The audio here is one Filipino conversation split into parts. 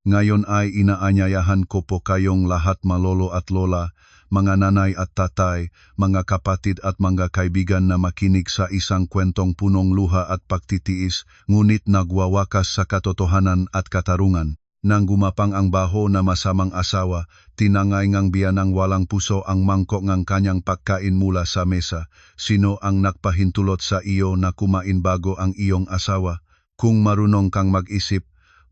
Ngayon ay inaanyayahan ko po kayong lahat malolo at lola, mga nanay at tatay, mga kapatid at mga kaibigan na makinig sa isang kwentong punong luha at pagtitiis, ngunit nagwawakas sa katotohanan at katarungan. Nang gumapang ang baho na masamang asawa, tinangay ngang biyanang walang puso ang mangkok ngang kanyang pagkain mula sa mesa. Sino ang nagpahintulot sa iyo na kumain bago ang iyong asawa? Kung marunong kang mag-isip,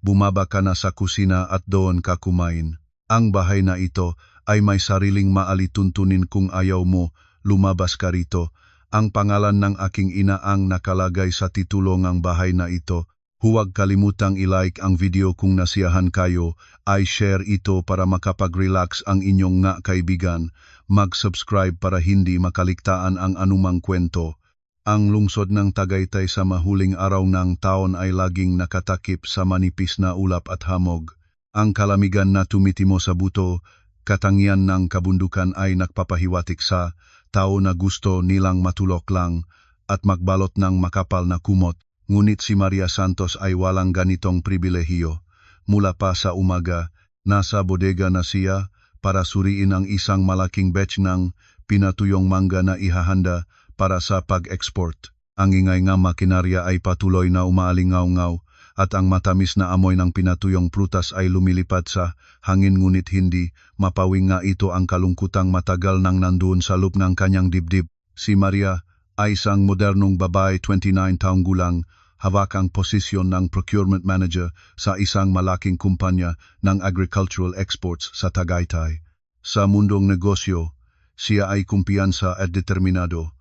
bumaba ka na sa kusina at doon ka kumain. Ang bahay na ito ay may sariling maalituntunin. Kung ayaw mo, lumabas ka rito. Ang pangalan ng aking ina ang nakalagay sa titulo ng bahay na ito. Huwag kalimutang i-like ang video kung nasiyahan kayo, ay share ito para makapag-relax ang inyong nga kaibigan. Mag-subscribe para hindi makaligtaan ang anumang kwento. Ang lungsod ng Tagaytay sa mahuling araw ng taon ay laging nakatakip sa manipis na ulap at hamog. Ang kalamigan na tumitimo sa buto, katangian ng kabundukan ay nagpapahiwatig sa tao na gusto nilang matulok lang at magbalot ng makapal na kumot. Ngunit si Maria Santos ay walang ganitong pribilehiyo. Mula pa sa umaga, nasa bodega na siya para suriin ang isang malaking batch ng pinatuyong mangga na ihahanda para sa pag-export. Ang ingay nga makinarya ay patuloy na umaalingaw-ngaw at ang matamis na amoy ng pinatuyong prutas ay lumilipad sa hangin, ngunit hindi mapawing nga ito ang kalungkutang matagal nang nandoon sa loob ng kanyang dibdib. Si Maria ay isang modernong babae, 29 taong gulang, hawak ang posisyon ng procurement manager sa isang malaking kumpanya ng agricultural exports sa Tagaytay. Sa mundong negosyo, siya ay kumpiyansa at determinado.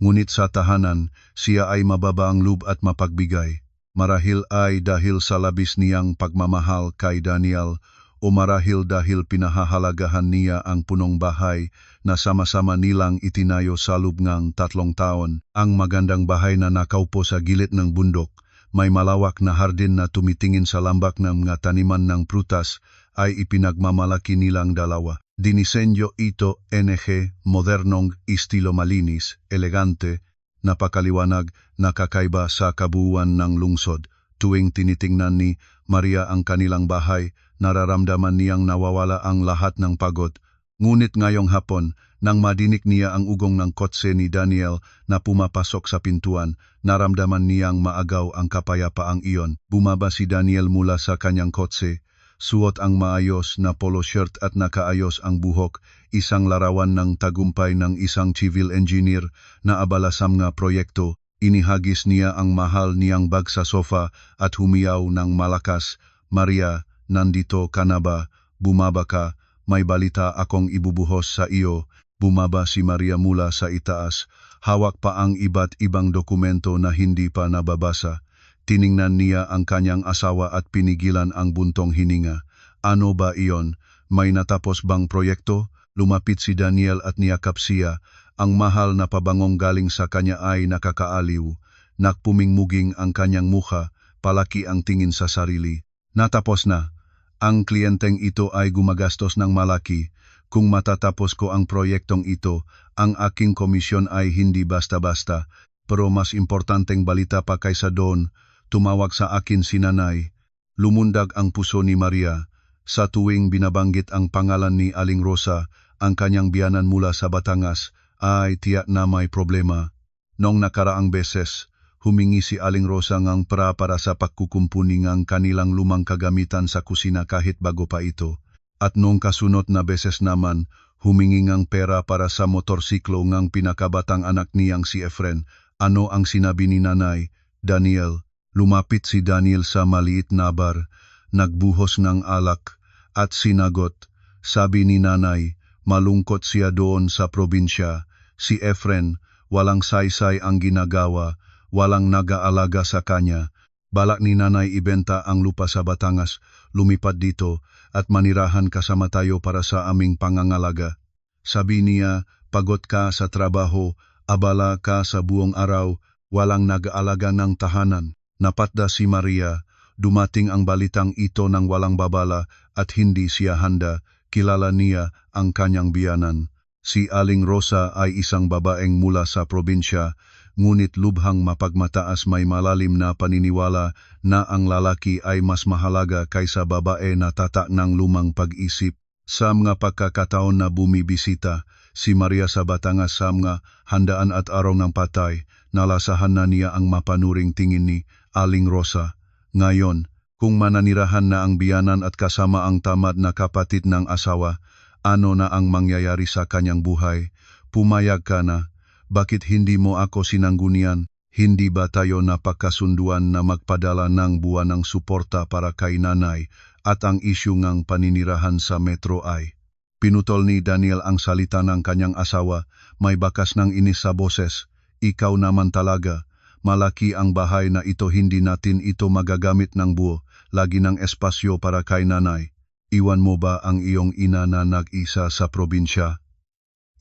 Ngunit sa tahanan, siya ay mababa ang loob at mapagbigay. Marahil ay dahil sa labis niyang pagmamahal kay Daniel, o marahil dahil pinahahalagahan niya ang punong bahay na sama-sama nilang itinayo sa loob ng 3 taon. Ang magandang bahay na nakaupo sa gilid ng bundok, may malawak na hardin na tumitingin sa lambak ng mga taniman ng prutas, ay ipinagmamalaki nilang dalawa. Dinisenyo ito NG, modernong, estilo malinis, elegante, napakaliwanag, nakakaiba sa kabuuan ng lungsod. Tuwing tinitingnan ni Maria ang kanilang bahay, nararamdaman niyang nawawala ang lahat ng pagod. Ngunit ngayong hapon, nang madinig niya ang ugong ng kotse ni Daniel na pumapasok sa pintuan, naramdaman niyang maagaw ang kapayapaang iyon. Bumaba si Daniel mula sa kanyang kotse. Suot ang maayos na polo shirt at nakaayos ang buhok, isang larawan ng tagumpay ng isang civil engineer na abala sa mga proyekto. Inihagis niya ang mahal niyang bag sa sofa at humiyaw ng malakas. Maria, nandito ka na ba? Bumaba ka, may balita akong ibubuhos sa iyo. Bumaba si Maria mula sa itaas, hawak pa ang iba't ibang dokumento na hindi pa nababasa. Tiningnan niya ang kanyang asawa at pinigilan ang buntong hininga. Ano ba iyon? May natapos bang proyekto? Lumapit si Daniel at niyakap siya. Ang mahal na pabangong galing sa kanya ay nakakaaliw. Nakpumingmuging ang kanyang mukha, palaki ang tingin sa sarili. Natapos na. Ang kliyenteng ito ay gumagastos ng malaki. Kung matatapos ko ang proyektong ito, ang aking komisyon ay hindi basta-basta. Pero mas importanteng balita pa kaysa doon, tumawag sa akin si Nanay. Lumundag ang puso ni Maria. Sa tuwing binabanggit ang pangalan ni Aling Rosa, ang kanyang biyanan mula sa Batangas, ay tiyak na may problema. Noong nakaraang beses, humingi si Aling Rosa ng pera para sa pagkukumpuni ng kanilang lumang kagamitan sa kusina kahit bago pa ito. At noong kasunod na beses naman, humingi ng pera para sa motorsiklo ng pinakabatang anak niyang si Efren. Ano ang sinabi ni Nanay? Daniel. Lumapit si Daniel sa maliit na bar, nagbuhos ng alak, at sinagot. Sabi ni Nanay, malungkot siya doon sa probinsya. Si Efren, walang saysay ang ginagawa, walang nag-aalaga sa kanya. Balak ni Nanay ibenta ang lupa sa Batangas, lumipad dito, at manirahan kasama tayo para sa aming pangangalaga. Sabi niya, pagod ka sa trabaho, abala ka sa buong araw, walang nag-aalaga ng tahanan. Napatda si Maria, dumating ang balitang ito ng walang babala at hindi siya handa. Kilala niya ang kanyang biyanan. Si Aling Rosa ay isang babaeng mula sa probinsya, ngunit lubhang mapagmataas may malalim na paniniwala na ang lalaki ay mas mahalaga kaysa babae na tatak ng lumang pag-isip. Sa mga pagkakataon na bumibisita, si Maria sa Batangas sa mga handaan at araw ng patay, nalasahan na niya ang mapanuring tingin ni Aling Rosa. Ngayon, kung mananirahan na ang biyanan at kasama ang tamad na kapatid ng asawa, ano na ang mangyayari sa kanyang buhay? Pumayag ka na. Bakit hindi mo ako sinanggunian? Hindi ba tayo napagkasunduan na magpadala ng buwan ng suporta para kay nanay at ang isyu ng paninirahan sa metro ay? Pinutol ni Daniel ang salita ng kanyang asawa, may bakas ng inis sa boses. Ikaw naman talaga. Malaki ang bahay na ito, hindi natin ito magagamit ng buo. Lagi ng espasyo para kay nanay. Iwan mo ba ang iyong ina na nag-isa sa probinsya?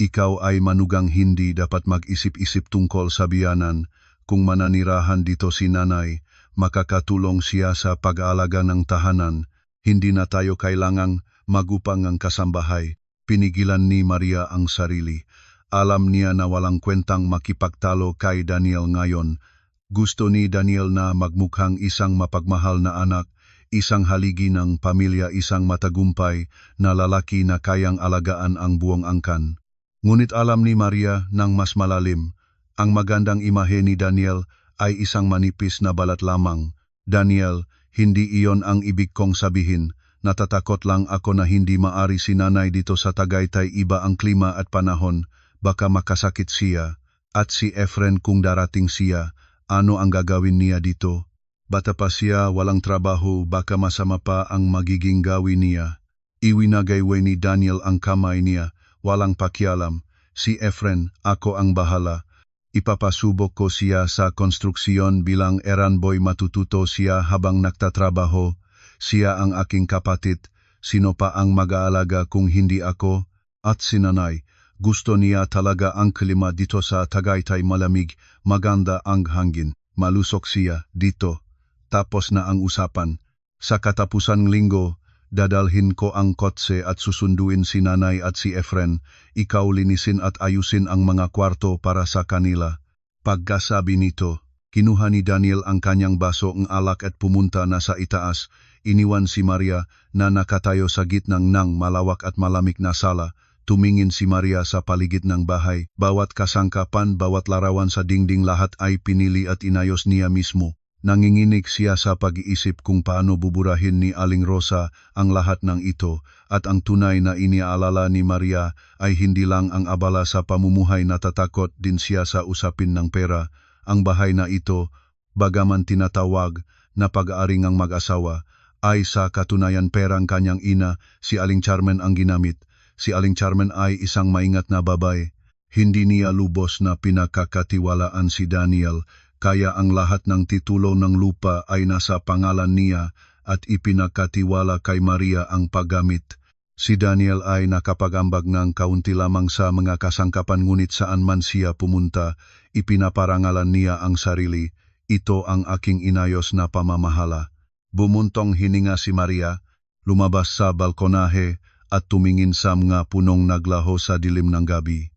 Ikaw ay manugang hindi dapat mag-isip-isip tungkol sa biyanan. Kung mananirahan dito si nanay, makakatulong siya sa pag-aalaga ng tahanan. Hindi na tayo kailangang magupang ang kasambahay. Pinigilan ni Maria ang sarili. Alam niya na walang kwentang makipagtalo kay Daniel ngayon. Gusto ni Daniel na magmukhang isang mapagmahal na anak, isang haligi ng pamilya, isang matagumpay na lalaki na kayang alagaan ang buong angkan. Ngunit alam ni Maria ng mas malalim, ang magandang imahe ni Daniel ay isang manipis na balat lamang. Daniel, hindi iyon ang ibig kong sabihin. Natatakot lang ako na hindi maari si nanay dito sa Tagaytay, iba ang klima at panahon, baka makasakit siya. At si Efren, kung darating siya, ano ang gagawin niya dito? Bata pa siya, walang trabaho, baka masama pa ang magiging gawin niya. Iwinagayway ni Daniel ang kamay niya, walang pakialam. Si Efren, ako ang bahala. Ipapasubok ko siya sa konstruksyon bilang errand boy, matututo siya habang nagtatrabaho. Siya ang aking kapatid. Sino pa ang mag-aalaga kung hindi ako? At si nanay, gusto niya talaga ang klima dito sa Tagaytay, malamig, maganda ang hangin. Malusok siya dito. Tapos na ang usapan. Sa katapusan linggo, dadalhin ko ang kotse at susunduin si nanay at si Efren. Ikaw linisin at ayusin ang mga kwarto para sa kanila. Pagkasabi nito, kinuha ni Daniel ang kanyang baso ng alak at pumunta na sa itaas. Iniwan si Maria na nakatayo sa gitnang ng malawak at malamig na sala. Tumingin si Maria sa paligid ng bahay. Bawat kasangkapan, bawat larawan sa dingding, lahat ay pinili at inayos niya mismo. Nanginginig siya sa pag-iisip kung paano buburahin ni Aling Rosa ang lahat ng ito, at ang tunay na iniaalala ni Maria ay hindi lang ang abala sa pamumuhay, natatakot din siya sa usapin ng pera. Ang bahay na ito, bagaman tinatawag na pag-aari ng mag-asawa, ay sa katunayan perang kanyang ina, si Aling Carmen, ang ginamit. Si Aling Carmen ay isang maingat na babae. Hindi niya lubos na pinakakatiwalaan si Daniel, kaya ang lahat ng titulo ng lupa ay nasa pangalan niya at ipinakatiwala kay Maria ang paggamit. Si Daniel ay nakapag-ambag ng kaunti lamang sa mga kasangkapan, ngunit saan man siya pumunta, ipinaparangalan niya ang sarili. Ito ang aking inayos na pamamahala. Bumuntong hininga si Maria, lumabas sa balkonahe at tumingin sa mga punong naglaho sa dilim ng gabi.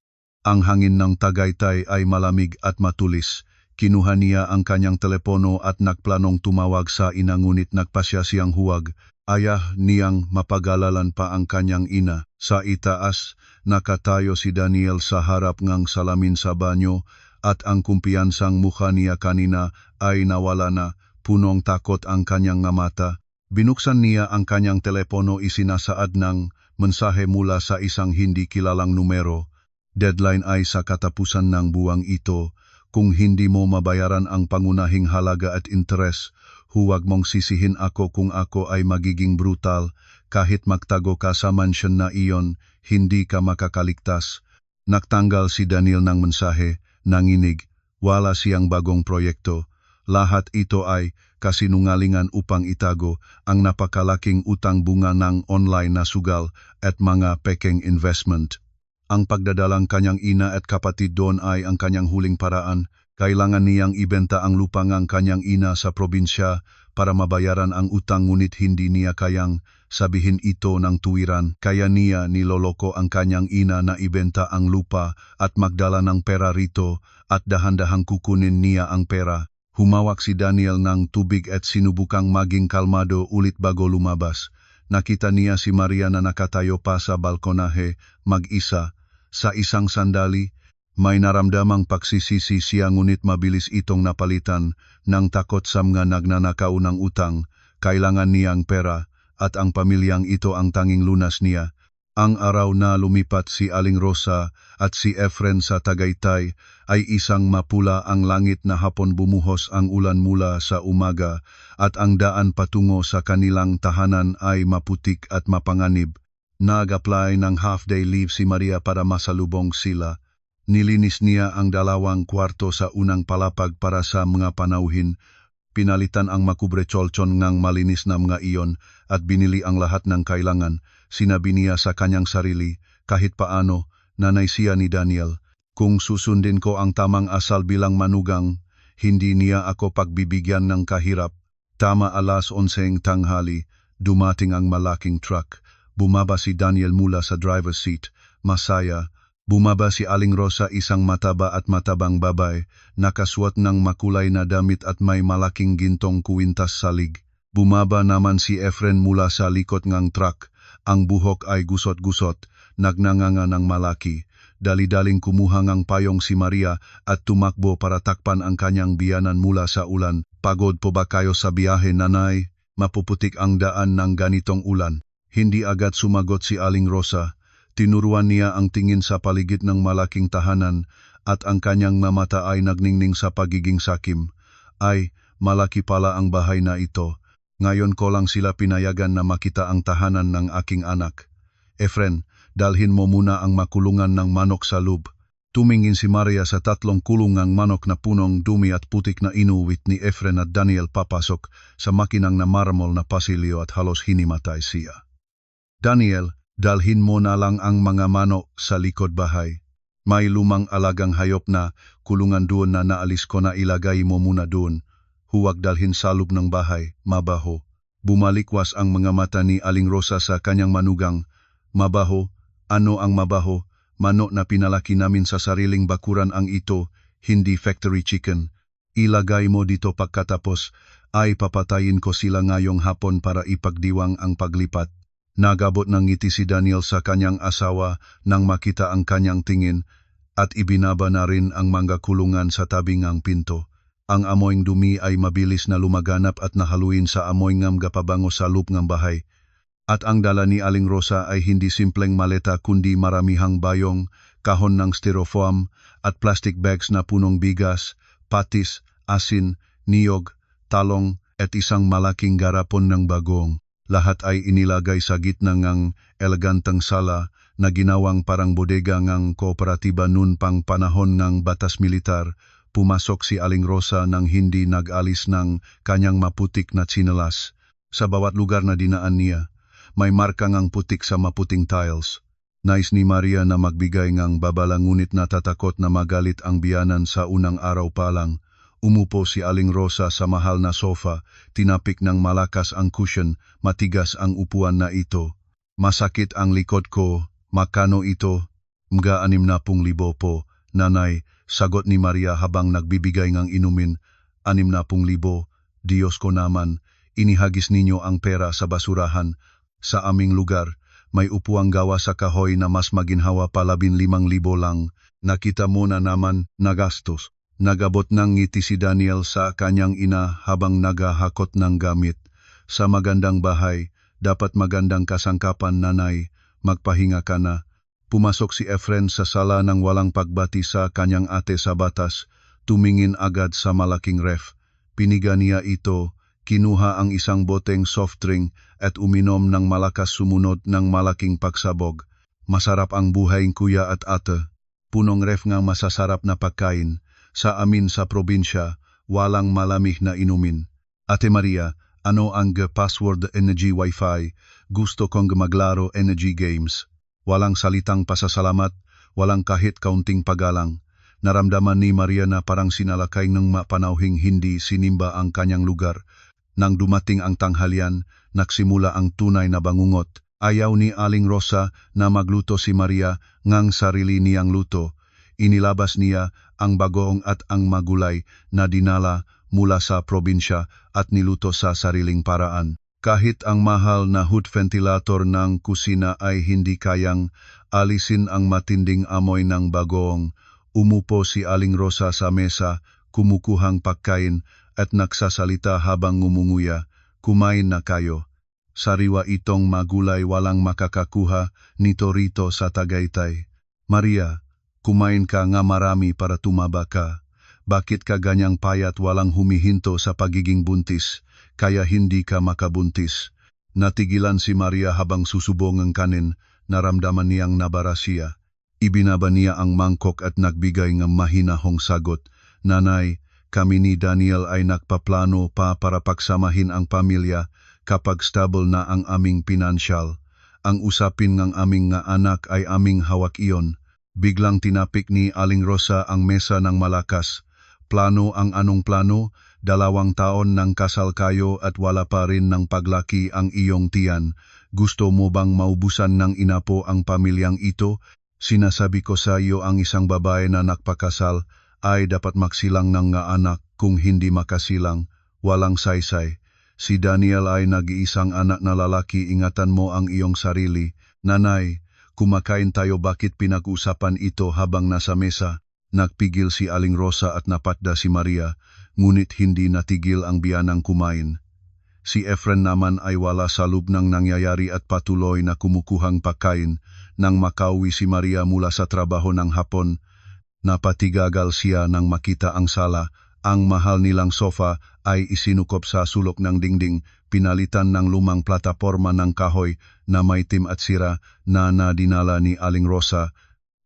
Ang hangin ng Tagaytay ay malamig at matulis. Kinuha niya ang kanyang telepono at nagplanong tumawag sa ina, ngunit nagpasya siyang huwag. Ayaw niyang mapagalalan pa ang kanyang ina. Sa itaas, nakatayo si Daniel sa harap ng salamin sa banyo, at ang kumpiyansang mukha niya kanina ay nawala na. Punong takot ang kanyang mata. Binuksan niya ang kanyang telepono, isinasaad ng mensahe mula sa isang hindi kilalang numero. Deadline ay sa katapusan ng buwang ito. Kung hindi mo mabayaran ang pangunahing halaga at interes, huwag mong sisihin ako kung ako ay magiging brutal. Kahit magtago ka sa mansyon na iyon, hindi ka makakaligtas. Nagtanggal si Daniel ng mensahe, nanginig, wala siyang bagong proyekto. Lahat ito ay kasinungalingan upang itago ang napakalaking utang bunga ng online na sugal at mga pekeng investment. Ang pagdadalang kanyang ina at kapatid doon ay ang kanyang huling paraan. Kailangan niyang ibenta ang lupa ng kanyang ina sa probinsya para mabayaran ang utang, ngunit hindi niya kayang sabihin ito ng tuwiran, kaya niya niloloko ang kanyang ina na ibenta ang lupa at magdala ng pera rito at dahan-dahang kukunin niya ang pera. Humawak si Daniel ng tubig at sinubukang maging kalmado ulit bago lumabas. Nakita niya si Maria na nakatayo pa sa balkonahe, mag-isa. Sa isang sandali, may naramdamang pagsisisi siya ngunit mabilis itong napalitan ng takot sa mga nagnanakaw ng utang. Kailangan niyang pera at ang pamilyang ito ang tanging lunas niya. Ang araw na lumipat si Aling Rosa at si Efren sa Tagaytay ay isang mapula ang langit na hapon bumuhos ang ulan mula sa umaga at ang daan patungo sa kanilang tahanan ay maputik at mapanganib. Nag-apply ng half-day leave si Maria para masalubong sila. Nilinis niya ang 2 kwarto sa unang palapag para sa mga panauhin. Pinalitan ang makubre cholchon ngang malinis na mga iyon at binili ang lahat ng kailangan. Sinabi niya sa kanyang sarili, kahit paano, nanay siya ni Daniel. Kung susundin ko ang tamang asal bilang manugang, hindi niya ako pagbibigyan ng kahirap. Tama 11:00 tanghali, dumating ang malaking truck. Bumaba si Daniel mula sa driver's seat, masaya. Bumaba si Aling Rosa, isang mataba at matabang babay, nakasuot ng makulay na damit at may malaking gintong kuwintas sa lig. Bumaba naman si Efren mula sa likod ng truck. Ang buhok ay gusot-gusot, nagnanganga ng malaki. Dali-daling kumuha ng payong si Maria at tumakbo para takpan ang kanyang biyanan mula sa ulan. Pagod po ba kayo sa biyahe, nanay? Mapuputik ang daan ng ganitong ulan. Hindi agad sumagot si Aling Rosa. Tinuruan niya ang tingin sa paligid ng malaking tahanan at ang kanyang mata ay nagningning sa pagiging sakim. Ay, malaki pala ang bahay na ito. Ngayon ko lang sila pinayagan na makita ang tahanan ng aking anak. Efren, dalhin mo muna ang makulungan ng manok sa loob. Tumingin si Maria sa 3 kulungang manok na punong dumi at putik na inuwit ni Efren at Daniel papasok sa makinang na marmol na pasilyo at halos hinimatay siya. Daniel, dalhin mo na lang ang mga manok sa likod bahay. May lumang alagang hayop na kulungan doon na naalis ko na ilagay mo muna doon. Huwag dalhin sa loob ng bahay, mabaho. Bumalikwas ang mga mata ni Aling Rosa sa kanyang manugang. Mabaho? Ano ang mabaho? Manok na pinalaki namin sa sariling bakuran ang ito, hindi factory chicken. Ilagay mo dito pagkatapos ay papatayin ko sila ngayong hapon para ipagdiwang ang paglipat. Nagabot ng ngiti si Daniel sa kanyang asawa nang makita ang kanyang tingin at ibinaba na rin ang mga kulungan sa tabi ng pinto. Ang amoyng dumi ay mabilis na lumaganap at nahaluin sa amoy ng gapabango sa loob ng bahay. At ang dala ni Aling Rosa ay hindi simpleng maleta kundi maramihang bayong, kahon ng styrofoam at plastic bags na punong bigas, patis, asin, niyog, talong at isang malaking garapon ng bagong. Lahat ay inilagay sa gitna ng eleganteng sala na ginawang parang bodega ng kooperatiba noon pang panahon ng batas militar. Pumasok si Aling Rosa nang hindi nag-alis ng kanyang maputik na tsinelas. Sa bawat lugar na dinaan niya, may marka ng putik sa maputing tiles. Nais ni Maria na magbigay ng babala ngunit natatakot na magalit ang biyanan sa unang araw pa lang. Umupo si Aling Rosa sa mahal na sofa, tinapik ng malakas ang cushion, matigas ang upuan na ito. Masakit ang likod ko, makano ito? Mga 60,000 po, nanay, sagot ni Maria habang nagbibigay ng inumin. 60,000, Diyos ko naman, inihagis ninyo ang pera sa basurahan. Sa aming lugar, may upuang gawa sa kahoy na mas maginhawa pa 15,000 lang. Nakita mo na naman, nagastos. Nagabot ng ngiti si Daniel sa kanyang ina habang naghahakot ng gamit. Sa magandang bahay, dapat magandang kasangkapan, nanay, magpahinga ka na. Pumasok si Efren sa sala ng walang pagbati sa kanyang ate sa batas, tumingin agad sa malaking ref. Piniga niya ito, kinuha ang isang boteng soft drink at uminom ng malakas sumunod ng malaking pagsabog. Masarap ang buhay, kuya at ate. Punong ref ng masasarap na pagkain. Sa amin sa probinsya, walang malamig na inumin. Ate Maria, ano ang password energy wifi? Gusto kong maglaro energy games. Walang salitang pasasalamat, walang kahit kaunting pagalang. Naramdaman ni Maria na parang sinalakay ng mapanauhing hindi sinimba ang kanyang lugar. Nang dumating ang tanghalian, nagsimula ang tunay na bangungot. Ayaw ni Aling Rosa na magluto si Maria ngang sarili niyang luto. Inilabas niya ang bagoong at ang magulay na dinala mula sa probinsya at niluto sa sariling paraan. Kahit ang mahal na hood ventilator ng kusina ay hindi kayang alisin ang matinding amoy ng bagoong, umupo si Aling Rosa sa mesa, kumukuhang pagkain at nagsasalita habang ngumunguya, "Kumain na kayo. Sariwa itong magulay, walang makakakuha nito rito sa Tagaytay. Maria, kumain ka nga marami para tumaba ka. Bakit ka ganyang payat, walang humihinto sa pagiging buntis, kaya hindi ka makabuntis?" Natigilan si Maria habang susubong ang kanin, naramdaman niyang nabara siya. Ibinaba niya ang mangkok at nagbigay ng mahinahong sagot, "Nanay, kami ni Daniel ay nagpaplano pa para pagsamahin ang pamilya kapag stable na ang aming pinansyal. Ang usapin ng aming nga anak ay aming hawak iyon." Biglang tinapik ni Aling Rosa ang mesa ng malakas. "Plano ang anong plano? 2 taon nang kasal kayo at wala pa rin ng paglaki ang iyong tiyan. Gusto mo bang maubusan ng inapo ang pamilyang ito? Sinasabi ko sa iyo, ang isang babae na nakpakasal ay dapat magsilang ng nga anak. Kung hindi makasilang, walang saysay. Si Daniel ay nag-iisang anak na lalaki, ingatan mo ang iyong sarili." "Nanay, kumakain tayo, bakit pinag-usapan ito habang nasa mesa?" Nagpigil si Aling Rosa at napatda si Maria, ngunit hindi natigil ang biyanang kumain. Si Efren naman ay wala sa loob ng nangyayari at patuloy na kumukuhang pagkain. Nang makauwi si Maria mula sa trabaho ng hapon, napatigagal siya nang makita ang sala. Ang mahal nilang sofa ay isinukop sa sulok ng dingding, pinalitan ng lumang plataporma ng kahoy na maitim at sira na dinala ni Aling Rosa.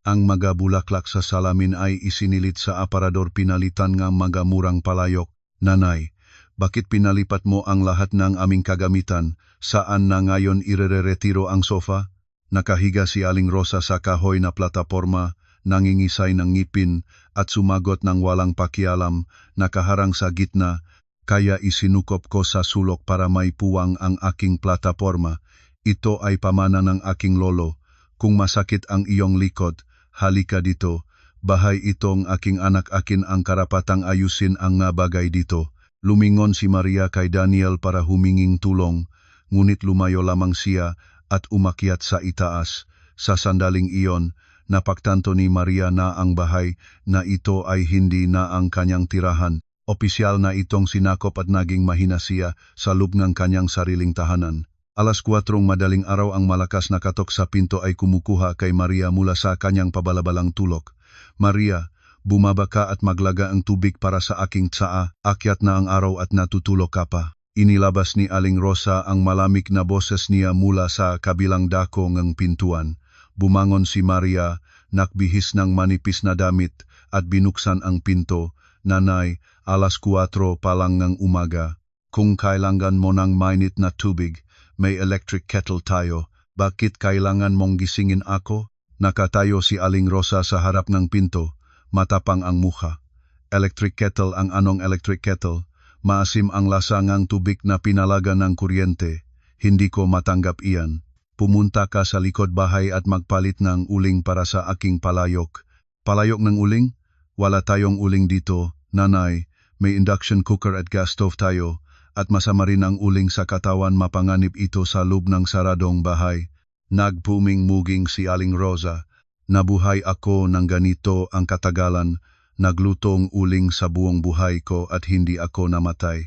Ang mga bulaklak sa salamin ay isinilit sa aparador, pinalitan ng mga murang palayok. "Nanay, bakit pinalipat mo ang lahat ng aming kagamitan? Saan na ngayon ireretiro ang sofa?" Nakahiga si Aling Rosa sa kahoy na plataporma, nangingisay ng ngipin at sumagot ng walang pakialam, "Nakaharang sa gitna, kaya isinukop ko sa sulok para may puwang ang aking plataporma. Ito ay pamana ng aking lolo. Kung masakit ang iyong likod, halika dito. Bahay itong aking anak, akin ang karapatang ayusin ang nga bagay dito." Lumingon si Maria kay Daniel para huminging tulong, ngunit lumayo lamang siya at umakyat sa itaas. Sa sandaling iyon, napagtanto ni Maria na ang bahay na ito ay hindi na ang kanyang tirahan. Opisyal na itong sinakop at naging mahina siya sa loob ng kanyang sariling tahanan. 4:00 madaling araw, ang malakas na katok sa pinto ay kumukuha kay Maria mula sa kanyang pabalabalang tulog. "Maria, bumaba ka at maglaga ang tubig para sa aking tsaa. Akyat na ang araw at natutulog ka pa." Inilabas ni Aling Rosa ang malamig na boses niya mula sa kabilang dako ng pintuan. Bumangon si Maria, nakbihis ng manipis na damit at binuksan ang pinto. "Nanay, 4:00 pa lang ng umaga. Kung kailangan mo ng mainit na tubig, may electric kettle tayo. Bakit kailangan mong gisingin ako?" Nakatayo si Aling Rosa sa harap ng pinto, matapang ang mukha. "Electric kettle? Ang anong electric kettle? Maasim ang lasa ng tubig na pinalaga ng kuryente. Hindi ko matanggap iyan. Pumunta ka sa likod bahay at magpalit ng uling para sa aking palayok." "Palayok ng uling? Wala tayong uling dito, nanay. May induction cooker at gas stove tayo, at masama rin ang uling sa katawan, mapanganib ito sa loob ng saradong bahay." Nagpuming-muging si Aling Rosa. "Nabuhay ako ng ganito ang katagalan. Naglutong uling sa buong buhay ko at hindi ako namatay.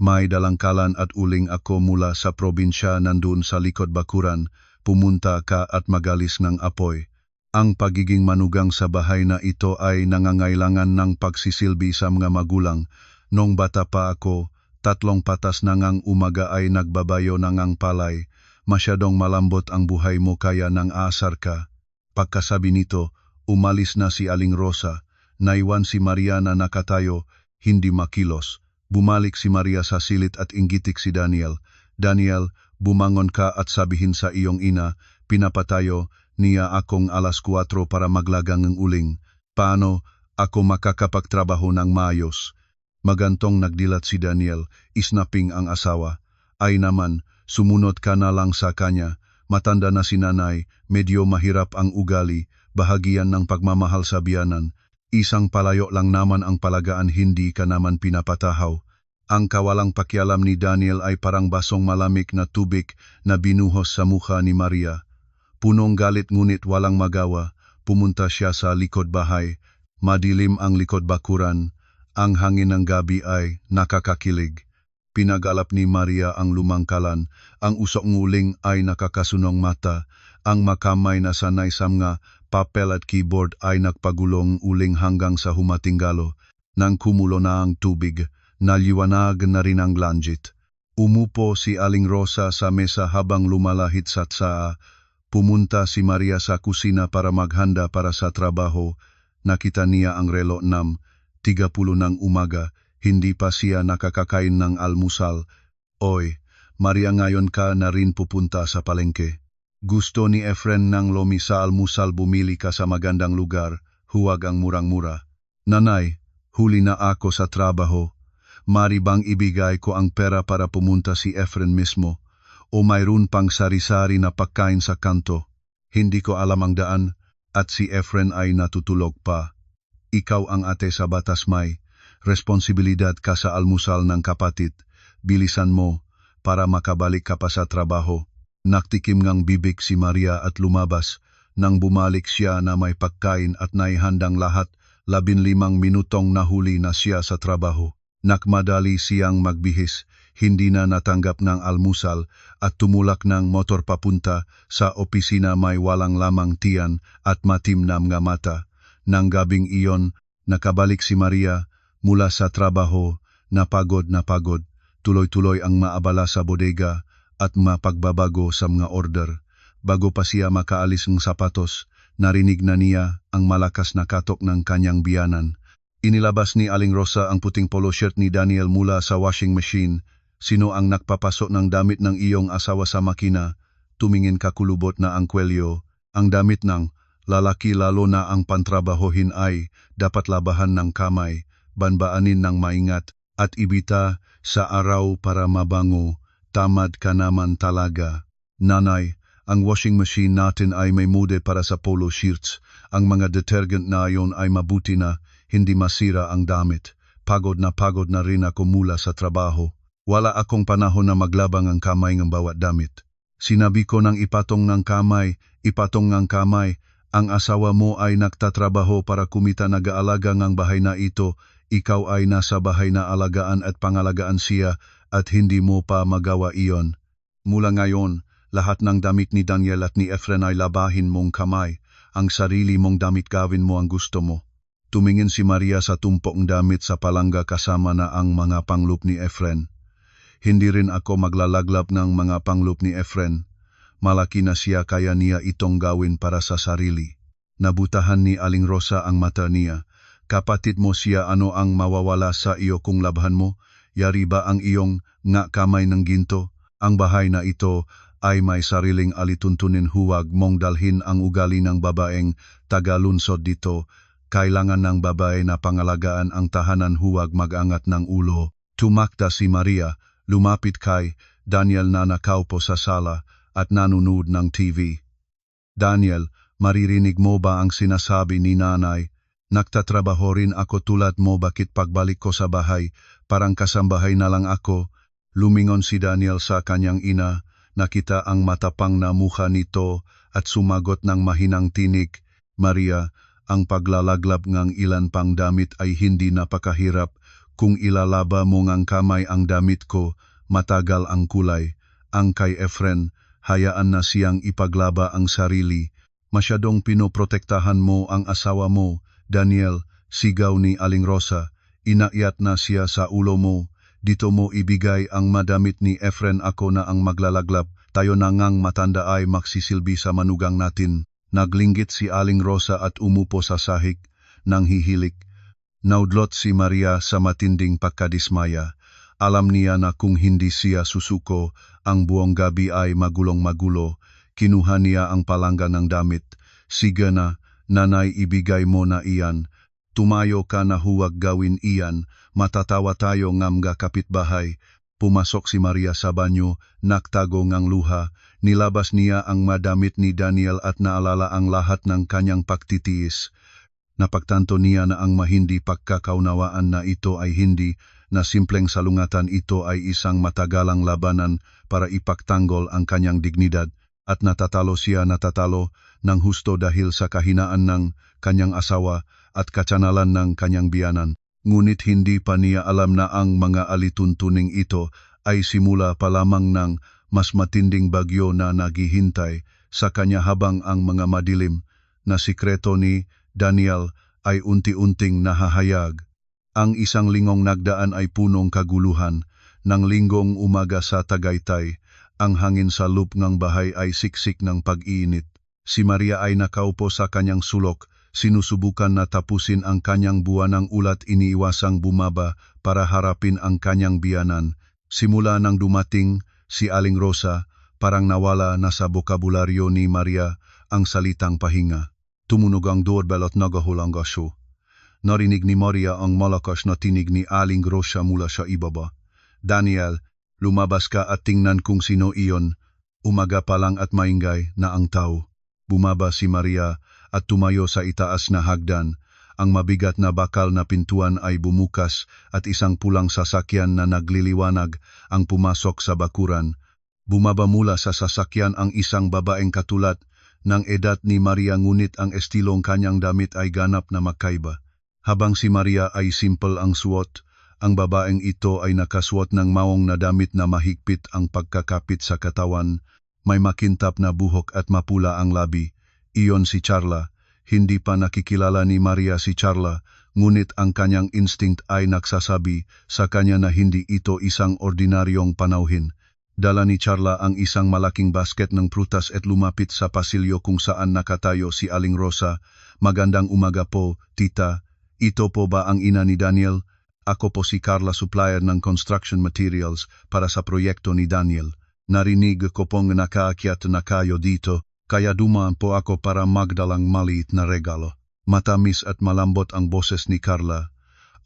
May dalangkalan at uling ako mula sa probinsya nandun sa likod bakuran. Pumunta ka at magalis ng apoy. Ang pagiging manugang sa bahay na ito ay nangangailangan ng pagsisilbi sa mga magulang. Nung bata pa ako, 3 patas na ngang umaga ay nagbabayo na ngang palay. Masyadong malambot ang buhay mo kaya nang aasar ka." Pagkasabi nito, umalis na si Aling Rosa. Naiwan si Maria na nakatayo, hindi makilos. Bumalik si Maria sa silid at inggitik si Daniel. "Daniel, bumangon ka at sabihin sa iyong ina, pinapatayo niya akong 4:00 para maglagang ng uling. Paano ako makakapagtrabaho ng maayos?" Magantong nagdilat si Daniel, isnaping ang asawa. "Ay naman, Sumunod ka na lang sa kanya. Matanda na si nanay, medyo mahirap ang ugali, bahagian ng pagmamahal sa biyanan. Isang palayo lang naman ang palagaan, hindi ka naman pinapatahaw. Ang kawalang pakialam ni Daniel ay parang basong malamig na tubig na binuhos sa mukha ni Maria. Punong galit ngunit walang magawa, pumunta siya sa likod bahay. Madilim ang likod bakuran, ang hangin ng gabi ay nakakakilig. Pinagalap ni Maria ang lumangkalan, ang usok nguling ay nakakasunong mata, ang makamay na sanay sa mga papel at keyboard ay nagpagulong uling hanggang sa humatinggalo. Nang kumulo na ang tubig, naliwanag na rin ang langit. Umupo si Aling Rosa sa mesa habang lumalahit sa tsaa. Pumunta si Maria sa kusina para maghanda para sa trabaho. Nakita niya ang relo 6:30 ng umaga, hindi pa siya nakakakain ng almusal. Oy, Maria, ngayon ka na rin pupunta sa palengke. Gusto ni Efren ng lomi sa almusal, bumili ka sa magandang lugar, huwag ang murang-mura. Nanay, huli na ako sa trabaho. Mari bang ibigay ko ang pera para pumunta si Efren mismo? O mayroon pang sari-sari na pagkain sa kanto? Hindi ko alam ang daan, at si Efren ay natutulog pa. Ikaw ang ate sa batas, may responsibilidad ka sa almusal ng kapatid. Bilisan mo para makabalik ka pa sa trabaho. Naktikim ngang bibig si Maria at lumabas. Nang bumalik siya na may pagkain at naihandang lahat, 15 minutong nahuli na siya sa trabaho. Nakmadali siyang magbihis, hindi na natanggap ng almusal at tumulak ng motor papunta sa opisina, may walang lamang tiyan at matim na mga mata. Nang gabing iyon, nakabalik si Maria mula sa trabaho, napagod, tuloy-tuloy ang maabala sa bodega at mapagbabago sa mga order. Bago pa siya makaalis ng sapatos, narinig na niya ang malakas na katok ng kanyang biyanan. Inilabas ni Aling Rosa ang puting polo shirt ni Daniel mula sa washing machine. Sino ang nagpapasok ng damit ng iyong asawa sa makina? Tumingin kakulubot na ang kwelyo. Ang damit ng lalaki, lalo na ang pantrabahohin, ay dapat labahan ng kamay, banbaanin ng maingat, at ibita sa araw para mabango. Tamad ka naman talaga. Nanay, ang washing machine natin ay may mode para sa polo shirts. Ang mga detergent na iyon ay mabuti na hindi masira ang damit. Pagod na rin ako mula sa trabaho. Wala akong panahon na maglabang ang kamay ng bawat damit. Sinabi ko nang ipatong ng kamay. Ang asawa mo ay nagtatrabaho para kumita, nag-aalaga ng bahay na ito. Ikaw ay nasa bahay na alagaan at pangalagaan siya at hindi mo pa magawa iyon. Mula ngayon, lahat ng damit ni Daniel at ni Efren ay labahin mong kamay. Ang sarili mong damit, gawin mo ang gusto mo. Tumingin si Maria sa tumpok damit sa palangga kasama na ang mga pangloop ni Efren. Hindi rin ako maglalaglab ng mga pangloop ni Efren. Malaki na siya, kaya niya itong gawin para sa sarili. Nabutahan ni Aling Rosa ang mata niya. Kapatid mo siya, ano ang mawawala sa iyo kung labhan mo? Yari ba ang iyong nga kamay ng ginto? Ang bahay na ito ay may sariling alituntunin, huwag mong dalhin ang ugali ng babaeng tagalunsod dito. Kailangan ng babae na pangalagaan ang tahanan, huwag mag-angat ng ulo. Tumakta si Maria, lumapit kay Daniel na nakaupo sa sala at nanonood ng TV. Daniel, maririnig mo ba ang sinasabi ni nanay? Nagtatrabaho rin ako tulad mo, bakit pagbalik ko sa bahay, parang kasambahay na lang ako? Lumingon si Daniel sa kanyang ina, nakita ang matapang na mukha nito at sumagot ng mahinang tinig. Maria, ang paglalaglab ng ilan pang damit ay hindi napakahirap. Kung ilalaba mo ngang kamay ang damit ko, matagal ang kulay. Ang kay Efren, hayaan na siyang ipaglaba ang sarili. Masyadong pinoprotektahan mo ang asawa mo. Daniel, sigaw ni Aling Rosa, inakyat na siya sa ulo mo. Dito mo ibigay ang madamit ni Efren, ako na ang maglalaglab. Tayo na ngang matanda ay magsisilbi sa manugang natin. Naglinggit si Aling Rosa at umupo sa sahig, nang hihilik. Naudlot si Maria sa matinding pagkadismaya. Alam niya na kung hindi siya susuko, ang buong gabi ay magulong-magulo. Kinuha niya ang palangga ng damit. Sige na, nanay, ibigay mo na iyan. Tumayo ka na, huwag gawin iyan. Matatawa tayo ng mga kapitbahay. Pumasok si Maria sa banyo, nagtago ngang luha, nilabas niya ang madamit ni Daniel at naalala ang lahat ng kanyang pagtitiis. Napagtanto niya na ang mahindi pagkakaunawaan na ito ay hindi, na simpleng salungatan ito ay isang matagalang labanan para ipagtanggol ang kanyang dignidad, at natatalo ng husto dahil sa kahinaan ng kanyang asawa at katsanalan ng kanyang biyanan. Ngunit hindi pa niya alam na ang mga alituntuning ito ay simula pa lamang ng mas matinding bagyo na naghihintay sa kanya habang ang mga madilim na sikreto ni Daniel ay unti-unting nahahayag. Ang isang lingong nagdaan ay punong kaguluhan. Nang linggong umaga sa Tagaytay, ang hangin sa loob ng bahay ay siksik ng pag-iinit. Si Maria ay nakaupo sa kanyang sulok, sinusubukan na tapusin ang kanyang buwanang ulat, iniiwasang bumaba para harapin ang kanyang biyanan. Simula nang dumating si Aling Rosa, parang nawala na sa bokabularyo ni Maria ang salitang pahinga. Tumunog ang doorbell at nagahol ang aso. Narinig ni Maria ang malakas na tinig ni Aling Rosa mula sa ibaba. Daniel, lumabas ka at tingnan kung sino iyon. Umaga pa lang at maingay na ang tao. Bumaba si Maria at tumayo sa itaas na hagdan. Ang mabigat na bakal na pintuan ay bumukas at isang pulang sasakyan na nagliliwanag ang pumasok sa bakuran. Bumaba mula sa sasakyan ang isang babaeng katulad ng edad ni Maria, ngunit ang estilong kanyang damit ay ganap na magkaiba. Habang si Maria ay simple ang suot, ang babaeng ito ay nakasuot ng maong na damit na mahigpit ang pagkakapit sa katawan. May makintab na buhok at mapula ang labi. Iyon si Charla. Hindi pa nakikilala ni Maria si Charla, ngunit ang kanyang instinct ay nagsasabi sa kanya na hindi ito isang ordinaryong panauhin. Dala ni Charla ang isang malaking basket ng prutas at lumapit sa pasilyo kung saan nakatayo si Aling Rosa. Magandang umaga po, tita. Ito po ba ang ina ni Daniel? Ako po si Carla, supplier ng construction materials para sa proyekto ni Daniel. Narinig ko pong nakaakyat na kayo dito, kaya dumaan po ako para magdalang maliit na regalo. Matamis at malambot ang boses ni Carla.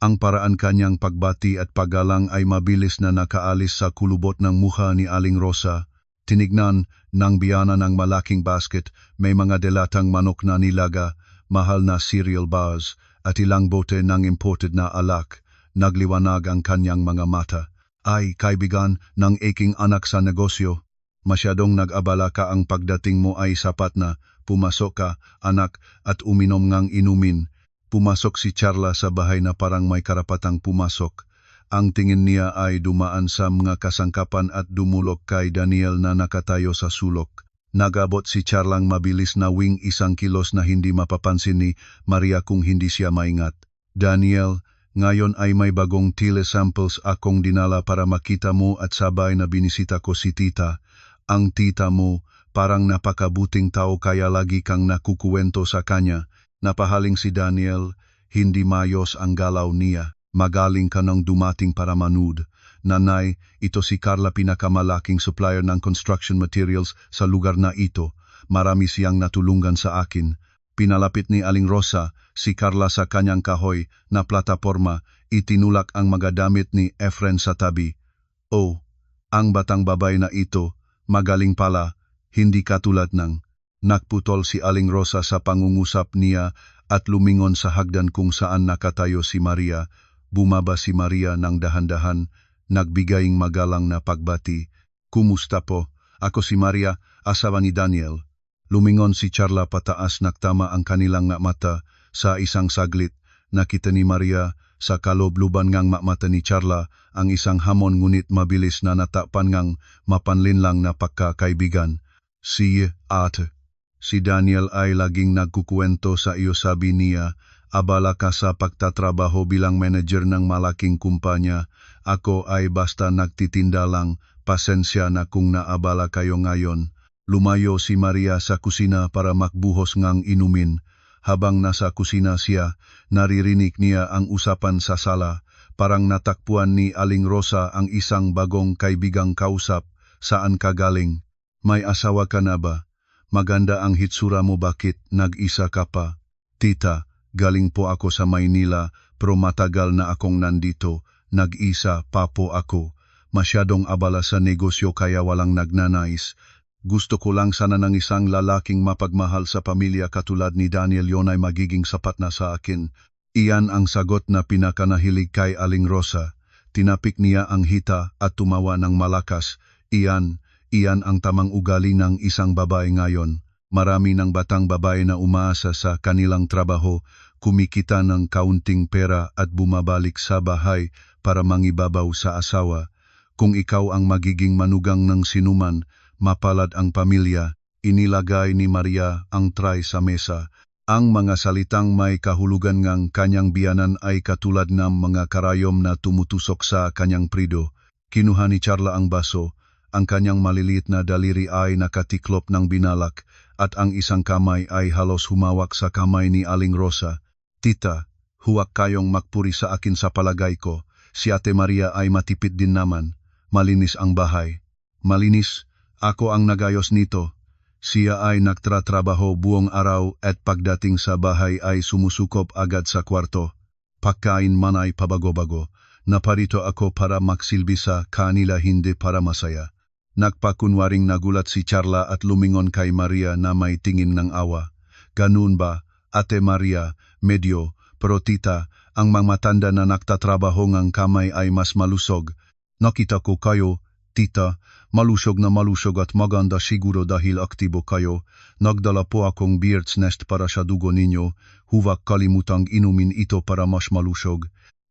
Ang paraan kanyang pagbati at paggalang ay mabilis na nakaalis sa kulubot ng mukha ni Aling Rosa. Tinignan ng biyana ng malaking basket, may mga delatang manok na nilaga, mahal na cereal bars, at ilang bote ng imported na alak. Nagliwanag ang kanyang mga mata. Ay, kaibigan ng aking anak sa negosyo. Masyadong nag-abala ka, ang pagdating mo ay sapat na. Pumasok ka, anak, at uminom ngang inumin. Pumasok si Charla sa bahay na parang may karapatang pumasok. Ang tingin niya ay dumaan sa mga kasangkapan at dumulog kay Daniel na nakatayo sa sulok. Nagabot si Charlang mabilis na wing 1 kilos na hindi mapapansin ni Maria kung hindi siya maingat. Daniel, ngayon ay may bagong tile samples akong dinala para makita mo at sabay na binisita ko si tita. Ang tita mo, parang napakabuting tao kaya lagi kang nakukuwento sa kanya. Napahaling si Daniel, hindi mayos ang galaw niya. Magaling ka nang dumating para manood. Nanay, ito si Carla, pinakamalaking supplier ng construction materials sa lugar na ito. Marami siyang natulungan sa akin. Pinalapit ni Aling Rosa si Carla sa kanyang kahoy na plataporma, itinulak ang mga damit ni Efren sa tabi. Oh, ang batang babay na ito, magaling pala, hindi katulad ng... Nakputol si Aling Rosa sa pangungusap niya at lumingon sa hagdan kung saan nakatayo si Maria. Bumaba si Maria ng dahan-dahan, nagbigaying magalang na pagbati. Kumusta po? Ako si Maria, asawa ni Daniel. Lumingon si Charla pataas, nagtama ang kanilang mata. Sa isang saglit, nakita ni Maria sa kalobluban ngang mata ni Charla ang isang hamon, ngunit mabilis na natapan ngang mapanlinlang na pagkakaibigan. Si Daniel ay laging nagkukwento sa iyo, sabi niya. Abala ka sa pagtatrabaho bilang manager ng malaking kumpanya. Ako ay basta nagtitinda lang. Pasensya na kung naabala kayo ngayon. Lumayo si Maria sa kusina para makbuhos ngang inumin. Habang nasa kusina siya, naririnig niya ang usapan sa sala. Parang natakpuan ni Aling Rosa ang isang bagong kaibigang kausap. Saan ka galing? May asawa ka na ba? Maganda ang hitsura mo, bakit nag-isa ka pa? Tita, galing po ako sa Maynila, pero matagal na akong nandito. Nag-isa pa po ako. masyadong abala sa negosyo kaya walang nagnanais. Gusto ko lang sana ng isang lalaking mapagmahal sa pamilya katulad ni Daniel, yon ay magiging sapat na sa akin. Iyan ang sagot na pinakanahilig kay Aling Rosa. Tinapik niya ang hita at tumawa ng malakas. Iyan ang tamang ugali ng isang babae ngayon. Marami ng batang babae na umaasa sa kanilang trabaho, kumikita ng kaunting pera at bumabalik sa bahay para mangibabaw sa asawa. Kung ikaw ang magiging manugang ng sinuman, mapalad ang pamilya. Inilagay ni Maria ang tray sa mesa. Ang mga salitang may kahulugan ng kanyang biyanan ay katulad ng mga karayom na tumutusok sa kanyang prido. Kinuha ni Charla ang baso. Ang kanyang maliliit na daliri ay nakatiklop ng binalak at ang isang kamay ay halos humawak sa kamay ni Aling Rosa. Tita, huwag kayong magpuri sa akin sa palagay ko. Si Ate Maria ay matipid din naman. Malinis ang bahay. Malinis? Ako ang nagayos nito. Siya ay nagtratrabaho buong araw at pagdating sa bahay ay sumusukop agad sa kwarto. Pagkain man ay pabago-bago. Naparito ako para magsilbi sa kanila, hindi para masaya. Nagpakunwaring nagulat si Charla at lumingon kay Maria na may tingin ng awa. Ganun ba, Ate Maria? Medyo, pero tita, ang mga matanda na nagtatrabaho ng kamay ay mas malusog. Nakita ko kayo, tita, malusog na malusog at maganda siguro dahil aktibo kayo. Nagdala po akong bird's nest para sa dugo ninyo. Huwag kalimutang inumin ito para mas malusog.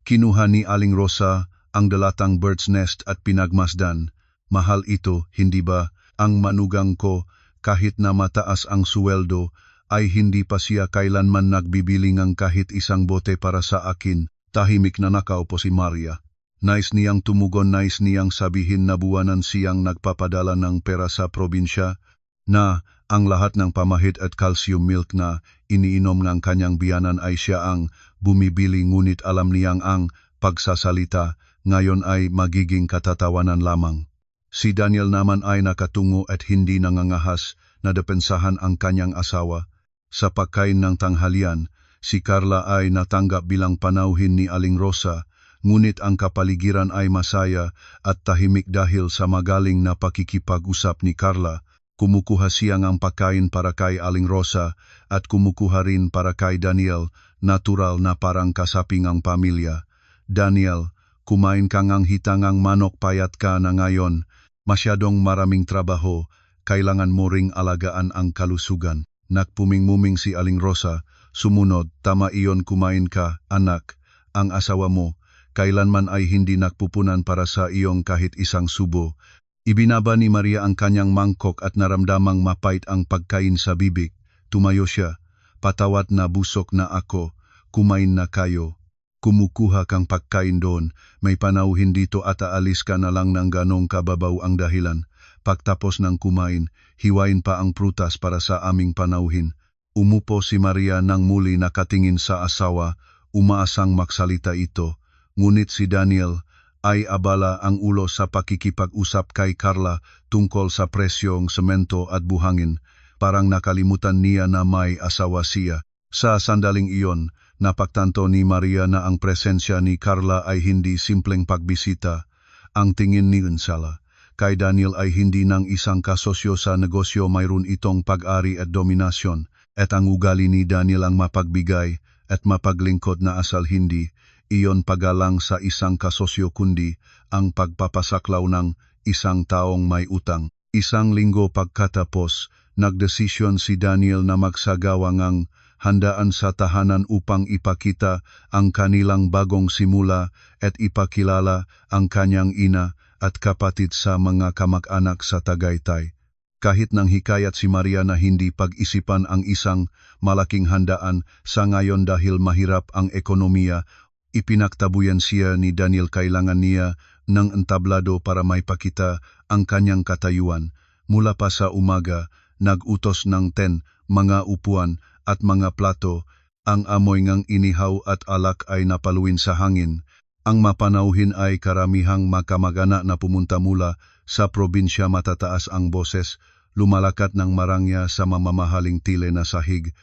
Kinuha ni Aling Rosa ang dalatang bird's nest at pinagmasdan. Mahal ito, hindi ba? Ang manugang ko, kahit na mataas ang suweldo, ay hindi pa siya kailanman nagbibili ng kahit isang bote para sa akin. Tahimik na nakaupo si Maria. Nais niyang tumugon, nais niyang sabihin na buwanan siyang nagpapadala ng pera sa probinsya, na ang lahat ng pamahid at calcium milk na iniinom ng kanyang biyanan ay siya ang bumibili, ngunit alam niyang ang pagsasalita ngayon ay magiging katatawanan lamang. Si Daniel naman ay nakatungo at hindi nangangahas na depensahan ang kanyang asawa. Sa pagkain ng tanghalian, si Carla ay natanggap bilang panauhin ni Aling Rosa, ngunit ang kapaligiran ay masaya at tahimik dahil sa magaling na pakikipag-usap ni Carla. Kumukuha siya ng pagkain para kay Aling Rosa at kumukuha rin para kay Daniel, natural na parang kasaping ang pamilya. Daniel, kumain ka ng hitangang manok, payat ka na ngayon. Masyadong maraming trabaho, kailangan mo ring alagaan ang kalusugan. Nagpuming-muming si Aling Rosa. Sumunod, tama iyon, kumain ka, anak. Ang asawa mo, kailanman ay hindi nagpupunan para sa iyong kahit isang subo. Ibinaba ni Maria ang kanyang mangkok at naramdamang mapait ang pagkain sa bibig. Tumayo siya. Patawat na, busok na ako. Kumain na kayo. Kumukuha kang pagkain doon. May panauhin dito at aalis ka na lang ng ganong kababaw ang dahilan. Pagtapos ng kumain, hiwain pa ang prutas para sa aming panauhin. Umupo si Maria nang muli nakatingin sa asawa, umaasang magsalita ito. Ngunit si Daniel ay abala ang ulo sa pakikipag-usap kay Carla tungkol sa presyong semento at buhangin. Parang nakalimutan niya na may asawa siya. Sa sandaling iyon, napagtanto ni Maria na ang presensya ni Carla ay hindi simpleng pagbisita. Ang tingin ni Gonzala kay Daniel ay hindi ng isang kasosyo sa negosyo, mayroon itong pag-ari at dominasyon, at ang ugali ni Daniel ang mapagbigay at mapaglingkod na asal hindi iyon pagalang sa isang kasosyo kundi ang pagpapasaklaw ng isang taong may utang. Isang linggo pagkatapos, nagdesisyon si Daniel na magsagawa ng handaan sa tahanan upang ipakita ang kanilang bagong simula at ipakilala ang kanyang ina at kapatid sa mga kamag-anak sa Tagaytay. Kahit nang hikayat si Maria na hindi pag-isipan ang isang malaking handaan sa ngayon dahil mahirap ang ekonomiya, ipinagtabuyan siya ni Daniel kailangan niya ng entablado para maipakita ang kanyang katayuan. Mula pa sa umaga, nag-utos ng 10 mga upuan at mga plato. Ang amoy ng inihaw at alak ay napaluin sa hangin. Ang mapanauhin ay karamihang makamag-anak na pumunta mula sa probinsya. Matataas ang boses, lumalakat ng marangya sa mamamahaling tile na sahig.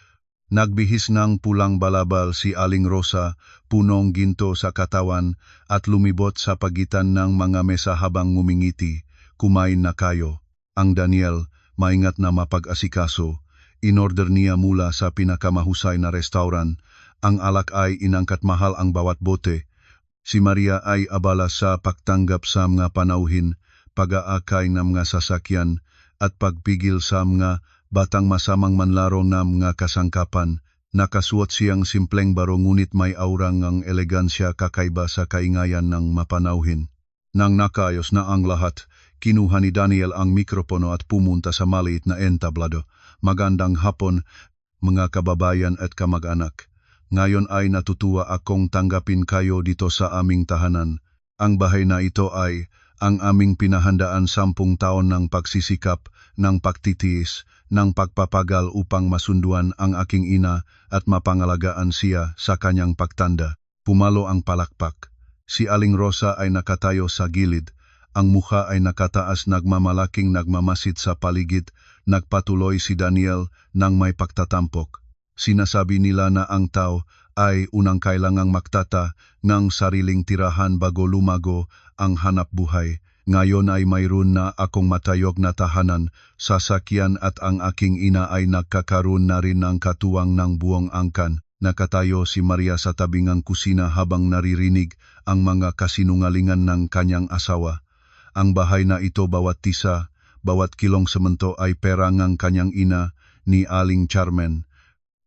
Nagbihis ng pulang balabal si Aling Rosa, punong ginto sa katawan at lumibot sa pagitan ng mga mesa habang ngumingiti. Kumain na kayo. Ang Daniel, maingat na mapag-asikaso, inorder niya mula sa pinakamahusay na restaurant. Ang alak ay inangkat mahal ang bawat bote. Si Maria ay abala sa pagtanggap sa mga panauhin, pag-aakay ng mga sasakyan, at pagpigil sa mga batang masamang manlaro ng mga kasangkapan. Nakasuot siyang simpleng baro ngunit may aura ng elegansya kakaiba sa kaingayan ng mapanauhin. Nang nakayos na ang lahat, kinuha ni Daniel ang mikropono at pumunta sa maliit na entablado. Magandang hapon, mga kababayan at kamag-anak. Ngayon ay natutuwa akong tanggapin kayo dito sa aming tahanan. Ang bahay na ito ay ang aming pinahandaan 10 taon ng pagsisikap, ng pagtitiis, ng pagpapagal upang masunduan ang aking ina at mapangalagaan siya sa kanyang pagtanda. Pumalo ang palakpak. Si Aling Rosa ay nakatayo sa gilid. Ang mukha ay nakataas, nagmamalaking nagmamasid sa paligid. Nagpatuloy si Daniel nang may pagtatampok. Sinasabi nila na ang tao ay unang kailangang magtata ng sariling tirahan bago lumago ang hanap buhay. Ngayon ay mayroon na akong matayog na tahanan, sasakyan at ang aking ina ay nagkakaroon na rin ng katuwang ng buong angkan. Nakatayo si Maria sa tabingang kusina habang naririnig ang mga kasinungalingan ng kanyang asawa. Ang bahay na ito bawat tisa, bawat kilong semento ay pera ng kanyang ina ni Aling Carmen.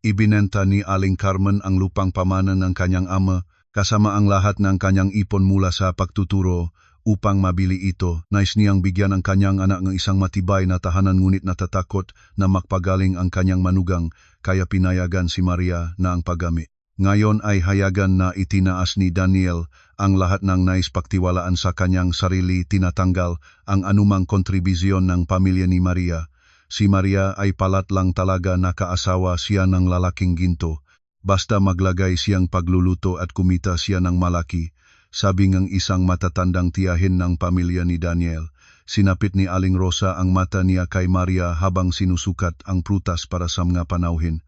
Ibinenta ni Aling Carmen ang lupang pamanan ng kanyang ama, kasama ang lahat ng kanyang ipon mula sa pagtuturo upang mabili ito. Nais niyang bigyan ang kanyang anak ng isang matibay na tahanan ngunit natatakot na magpagaling ang kanyang manugang, kaya pinayagan si Maria na ang paggamit. Ngayon ay hayagan na itinaas ni Daniel ang lahat ng nais pagtiwalaan sa kanyang sarili, tinatanggal ang anumang kontribusyon ng pamilya ni Maria. Si Maria ay palat lang talaga, nakaasawa siya ng lalaking ginto. Basta maglagay siyang pagluluto at kumita siya ng malaki. Sabi ng isang matatandang tiyahin ng pamilya ni Daniel. Sinapit ni Aling Rosa ang mata niya kay Maria habang sinusukat ang prutas para sa mga panauhin.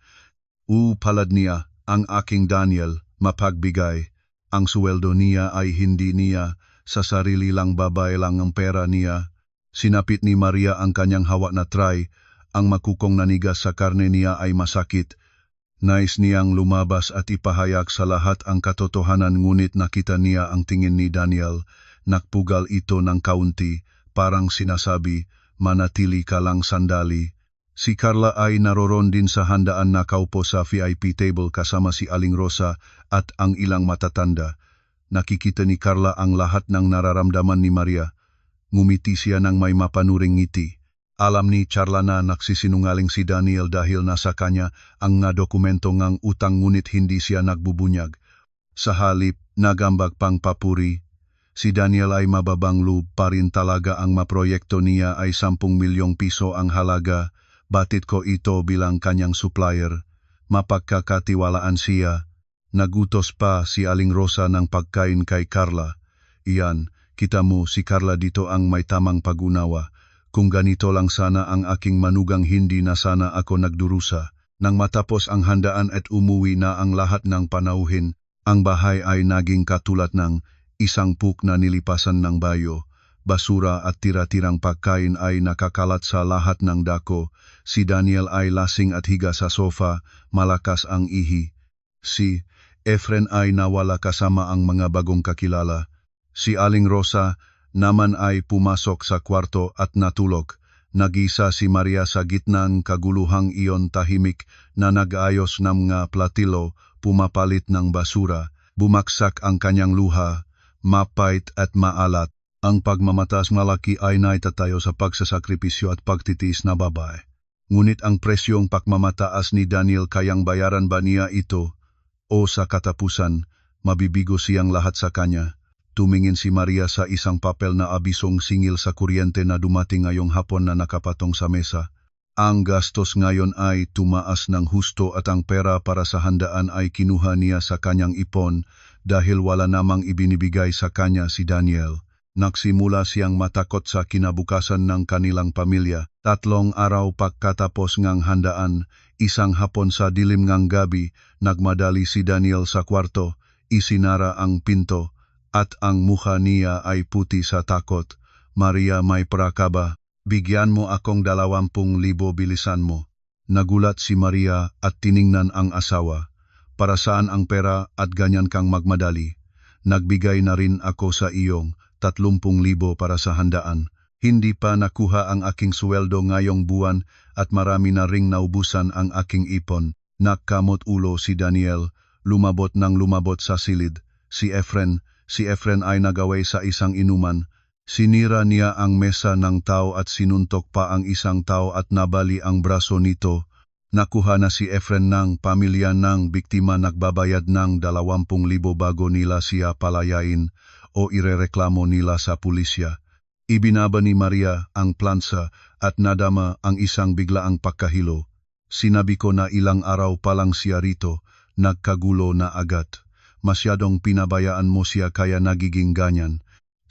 Palad niya, ang aking Daniel, mapagbigay. Ang sweldo niya ay hindi niya, sa sarili lang babay lang ang pera niya. Sinapit ni Maria ang kanyang hawak na tray, ang makukong nanigas sa karne niya ay masakit. Nais niyang lumabas at ipahayag sa lahat ang katotohanan ngunit nakita niya ang tingin ni Daniel. Nakpugal ito ng kaunti, parang sinasabi, manatili ka lang sandali. Si Carla ay naroon din sa handaan, nakaupo sa VIP table kasama si Aling Rosa at ang ilang matatanda. Nakikita ni Carla ang lahat ng nararamdaman ni Maria. Ngumiti siya ng may mapanuring ngiti. Alam ni Carla na nagsisinungaling si Daniel dahil nasa kanya ang nga dokumento ngang utang ngunit hindi siya nagbubunyag. Sa halip, nagambag pang papuri. Si Daniel ay mababang loob pa rin talaga, ang maproyekto niya ay 10 milyong piso ang halaga. Batid ko ito bilang kanyang supplier. Mapagkakatiwalaan siya. Nagutos pa si Aling Rosa ng pagkain kay Carla. Iyan, kita mo si Carla dito ang may tamang pag-unawa. Kung ganito lang sana ang aking manugang, hindi na sana ako nagdurusa. Nang matapos ang handaan at umuwi na ang lahat ng panauhin, ang bahay ay naging katulad ng isang puk na nilipasan ng bayo. Basura at tira-tirang pagkain ay nakakalat sa lahat ng dako. Si Daniel ay lasing at higa sa sofa, malakas ang ihi. Si Efren ay nawala kasama ang mga bagong kakilala. Si Aling Rosa naman ay pumasok sa kwarto at natulog. Nag-isa si Maria sa gitnang kaguluhang iyon, tahimik na nag-ayos ng mga platilo, pumapalit ng basura. Bumaksak ang kanyang luha, mapait at maalat. Ang pagmamatas malaki ay naitatayo sa pagsasakripisyo at pagtitiis na babae. Ngunit ang presyong pagmamataas ni Daniel, kayang bayaran ba niya ito? O sa katapusan, mabibigo siyang lahat sa kanya? Tumingin si Maria sa isang papel na abisong singil sa kuryente na dumating ngayong hapon na nakapatong sa mesa. Ang gastos ngayon ay tumaas ng husto at ang pera para sa handaan ay kinuha niya sa kanyang ipon dahil wala namang ibinibigay sa kanya si Daniel. Nagsimula siyang matakot sa kinabukasan ng kanilang pamilya. 3 araw pagkatapos ngang handaan, isang hapon sa dilim ngang gabi, nagmadali si Daniel sa kwarto, isinara ang pinto, at ang mukha niya ay puti sa takot. Maria, may pera ka ba? Bigyan mo akong 20,000 bilisan mo. Nagulat si Maria at tiningnan ang asawa. Para saan ang pera at ganyan kang magmadali? Nagbigay na rin ako sa iyong 30,000 para sa handaan. Hindi pa nakuha ang aking sweldo ngayong buwan at marami na ring naubusan ang aking ipon. Nagkamot ulo si Daniel, lumabot ng lumabot sa silid. Si Efren ay nagaway sa isang inuman. Sinira niya ang mesa ng tao at sinuntok pa ang isang tao at nabali ang braso nito. Nakuha na si Efren ng pamilya ng biktima, nagbabayad ng 20,000 bago nila siya palayain o irereklamo nila sa pulisya. Ibinaba ni Maria ang plansa at nadama ang isang biglaang pagkahilo. Sinabi ko na ilang araw pa lang siya rito, nagkagulo na agad. Masyadong pinabayaan mo siya kaya nagiging ganyan.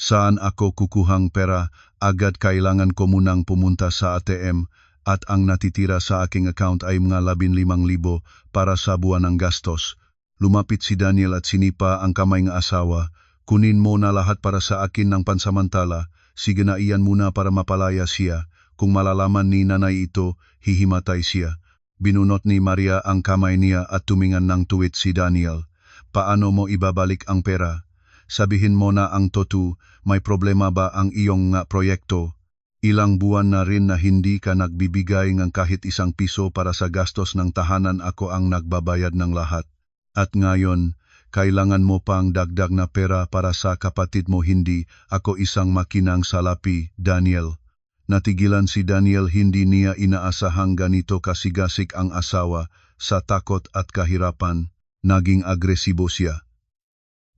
Saan ako kukuhang pera? Agad kailangan ko munang pumunta sa ATM at ang natitira sa aking account ay mga 15,000 para sa buwan ng gastos. Lumapit si Daniel at sinipa ang kamay ng asawa. Kunin mo na lahat para sa akin ng pansamantala. Sige na iyan muna para mapalaya siya. Kung malalaman ni nanay ito, hihimatay siya. Binunot ni Maria ang kamay niya at tumingan ng tuwid si Daniel. Paano mo ibabalik ang pera? Sabihin mo na ang totoo, may problema ba ang iyong proyekto? Ilang buwan na rin na hindi ka nagbibigay ng kahit isang piso para sa gastos ng tahanan, ako ang nagbabayad ng lahat. At ngayon, kailangan mo pang dagdag na pera para sa kapatid mo, hindi ako isang makinang salapi, Daniel. Natigilan si Daniel, hindi niya inaasahang ganito kasigasig ang asawa. Sa takot at kahirapan, naging agresibo siya.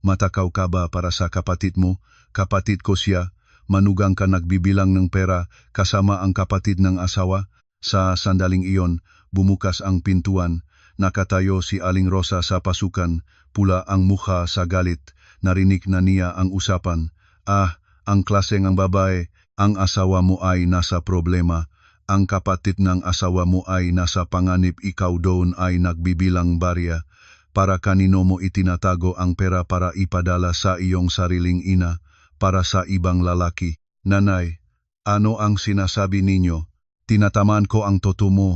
Matakaw ka ba para sa kapatid mo? Kapatid ko siya. Manugang ka nagbibilang ng pera kasama ang kapatid ng asawa. Sa sandaling iyon, bumukas ang pintuan. Nakatayo si Aling Rosa sa pasukan, pula ang mukha sa galit. Narinig na niya ang usapan. Ang klase ng babae, ang asawa mo ay nasa problema. Ang kapatid ng asawa mo ay nasa panganib, ikaw doon ay nagbibilang barya. Para kanino mo itinatago ang pera? Para ipadala sa iyong sariling ina, para sa ibang lalaki. Nanay, ano ang sinasabi ninyo? Tinatamaan ko ang totoo mo.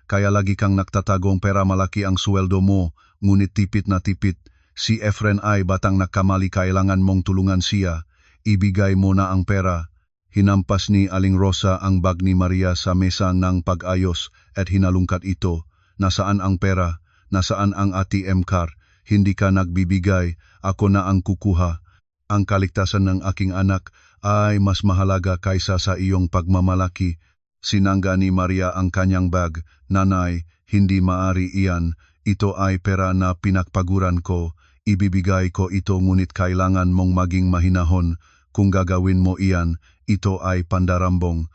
Kaya lagi kang nagtatagong pera, malaki ang sweldo mo, ngunit tipit na tipit. Si Efren ay batang nakamali, kailangan mong tulungan siya. Ibigay mo na ang pera. Hinampas ni Aling Rosa ang bag ni Maria sa mesa ng pag-ayos at hinalungkat ito. Nasaan ang pera? Nasaan ang ATM card? Hindi ka nagbibigay, ako na ang kukuha. Ang kaligtasan ng aking anak ay mas mahalaga kaysa sa iyong pagmamalaki. Sinangga ni Maria ang kanyang bag. Nanay, hindi maari iyan. Ito ay pera na pinagpaguran ko. Ibibigay ko ito, ngunit kailangan mong maging mahinahon. Kung gagawin mo iyan, ito ay pandarambong.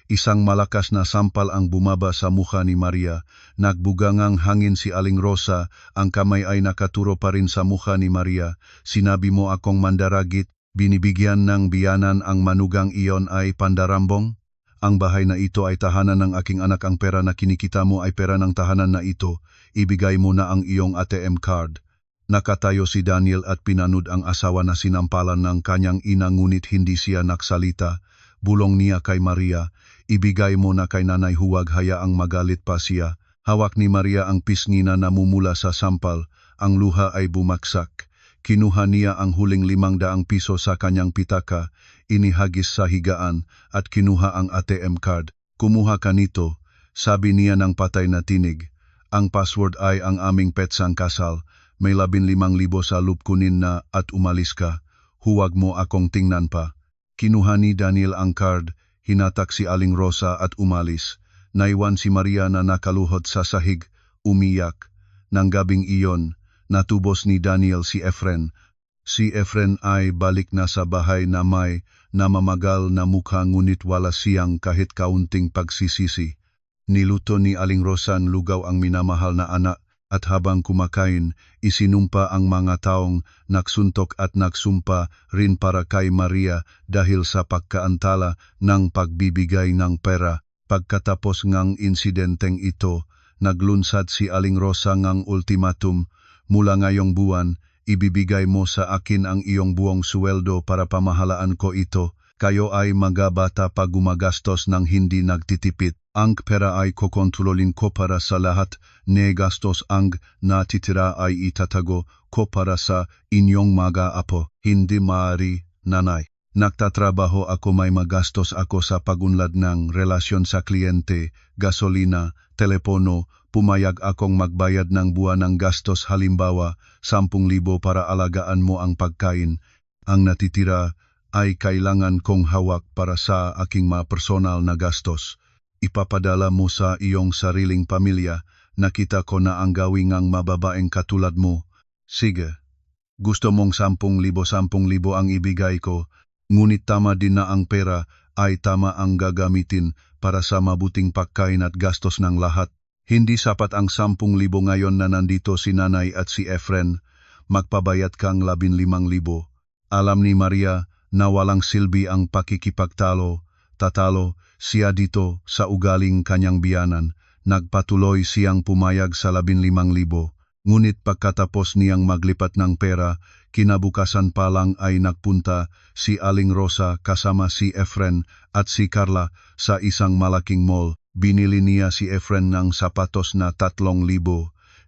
Isang malakas na sampal ang bumaba sa mukha ni Maria. Nagbugangang hangin si Aling Rosa, ang kamay ay nakaturo pa rin sa mukha ni Maria. Sinabi mo akong mandaragit, binibigyan ng biyanan ang manugang iyon ay pandarambong? Ang bahay na ito ay tahanan ng aking anak, ang pera na kinikita mo ay pera ng tahanan na ito. Ibigay mo na ang iyong ATM card. Nakatayo si Daniel at pinanood ang asawa na sinampalan ng kanyang ina, ngunit hindi siya nagsalita. Bulong niya kay Maria, ibigay mo na kay nanay, huwag hayaang magalit pa siya. Hawak ni Maria ang pisngi na namumula sa sampal, ang luha ay bumaksak. Kinuha niya ang huling 500 piso sa kanyang pitaka, inihagis sa higaan at kinuha ang ATM card. Kumuha ka nito, sabi niya ng patay na tinig. Ang password ay ang aming petsang kasal. May 15,000 sa loop, kunin na at umalis ka. Huwag mo akong tingnan pa. Kinuha ni Daniel ang card, hinatak si Aling Rosa at umalis. Naiwan si Maria na nakaluhod sa sahig, umiyak. Nang gabing iyon, natubos ni Daniel si Efren. Si Efren ay balik na sa bahay na may namamagal na mukha, ngunit wala siyang kahit kaunting pagsisisi. Niluto ni Aling Rosa ang lugaw ang minamahal na anak At habang kumakain, isinumpa ang mga taong nagsuntok at nagsumpa rin para kay Maria dahil sa pagkaantala ng pagbibigay ng pera. Pagkatapos ngang insidenteng ito, naglunsad si Aling Rosa ngang ultimatum, mula ngayong buwan, ibibigay mo sa akin ang iyong buong sweldo para pamahalaan ko ito. Kayo ay magabata pa gumagastos ng hindi nagtitipid. Ang pera ay kokontrolin ko para sa lahat, gastos ang natitira ay itatago ko para sa inyong mga apo. Hindi maaari, nanay. Nagtatrabaho ako, may magastos ako sa pagunlad ng relasyon sa kliyente, gasolina, telepono, pumayag akong magbayad ng buwan ng gastos, halimbawa 10,000 para alagaan mo ang pagkain. Ang natitira ay kailangan kong hawak para sa aking mga personal na gastos. Ipapadala mo sa iyong sariling pamilya, nakita ko na ang gawin ng mababaeng katulad mo. Sige, gusto mong 10,000 ang ibigay ko, ngunit tama din na ang pera ay tama ang gagamitin para sa mabuting pagkain at gastos ng lahat. Hindi sapat ang 10,000 ngayon na nandito si Nanay at si Efren, magpabayad kang 15,000. Alam ni Maria na walang silbi ang pakikipagtalo, tatalo siya dito sa ugaling kanyang biyanan. Nagpatuloy siyang pumayag sa 15,000, ngunit pagkatapos niyang maglipat ng pera, kinabukasan pa lang ay nagpunta si Aling Rosa kasama si Efren at si Carla sa isang malaking mall. Binili niya si Efren ng sapatos na 3,000,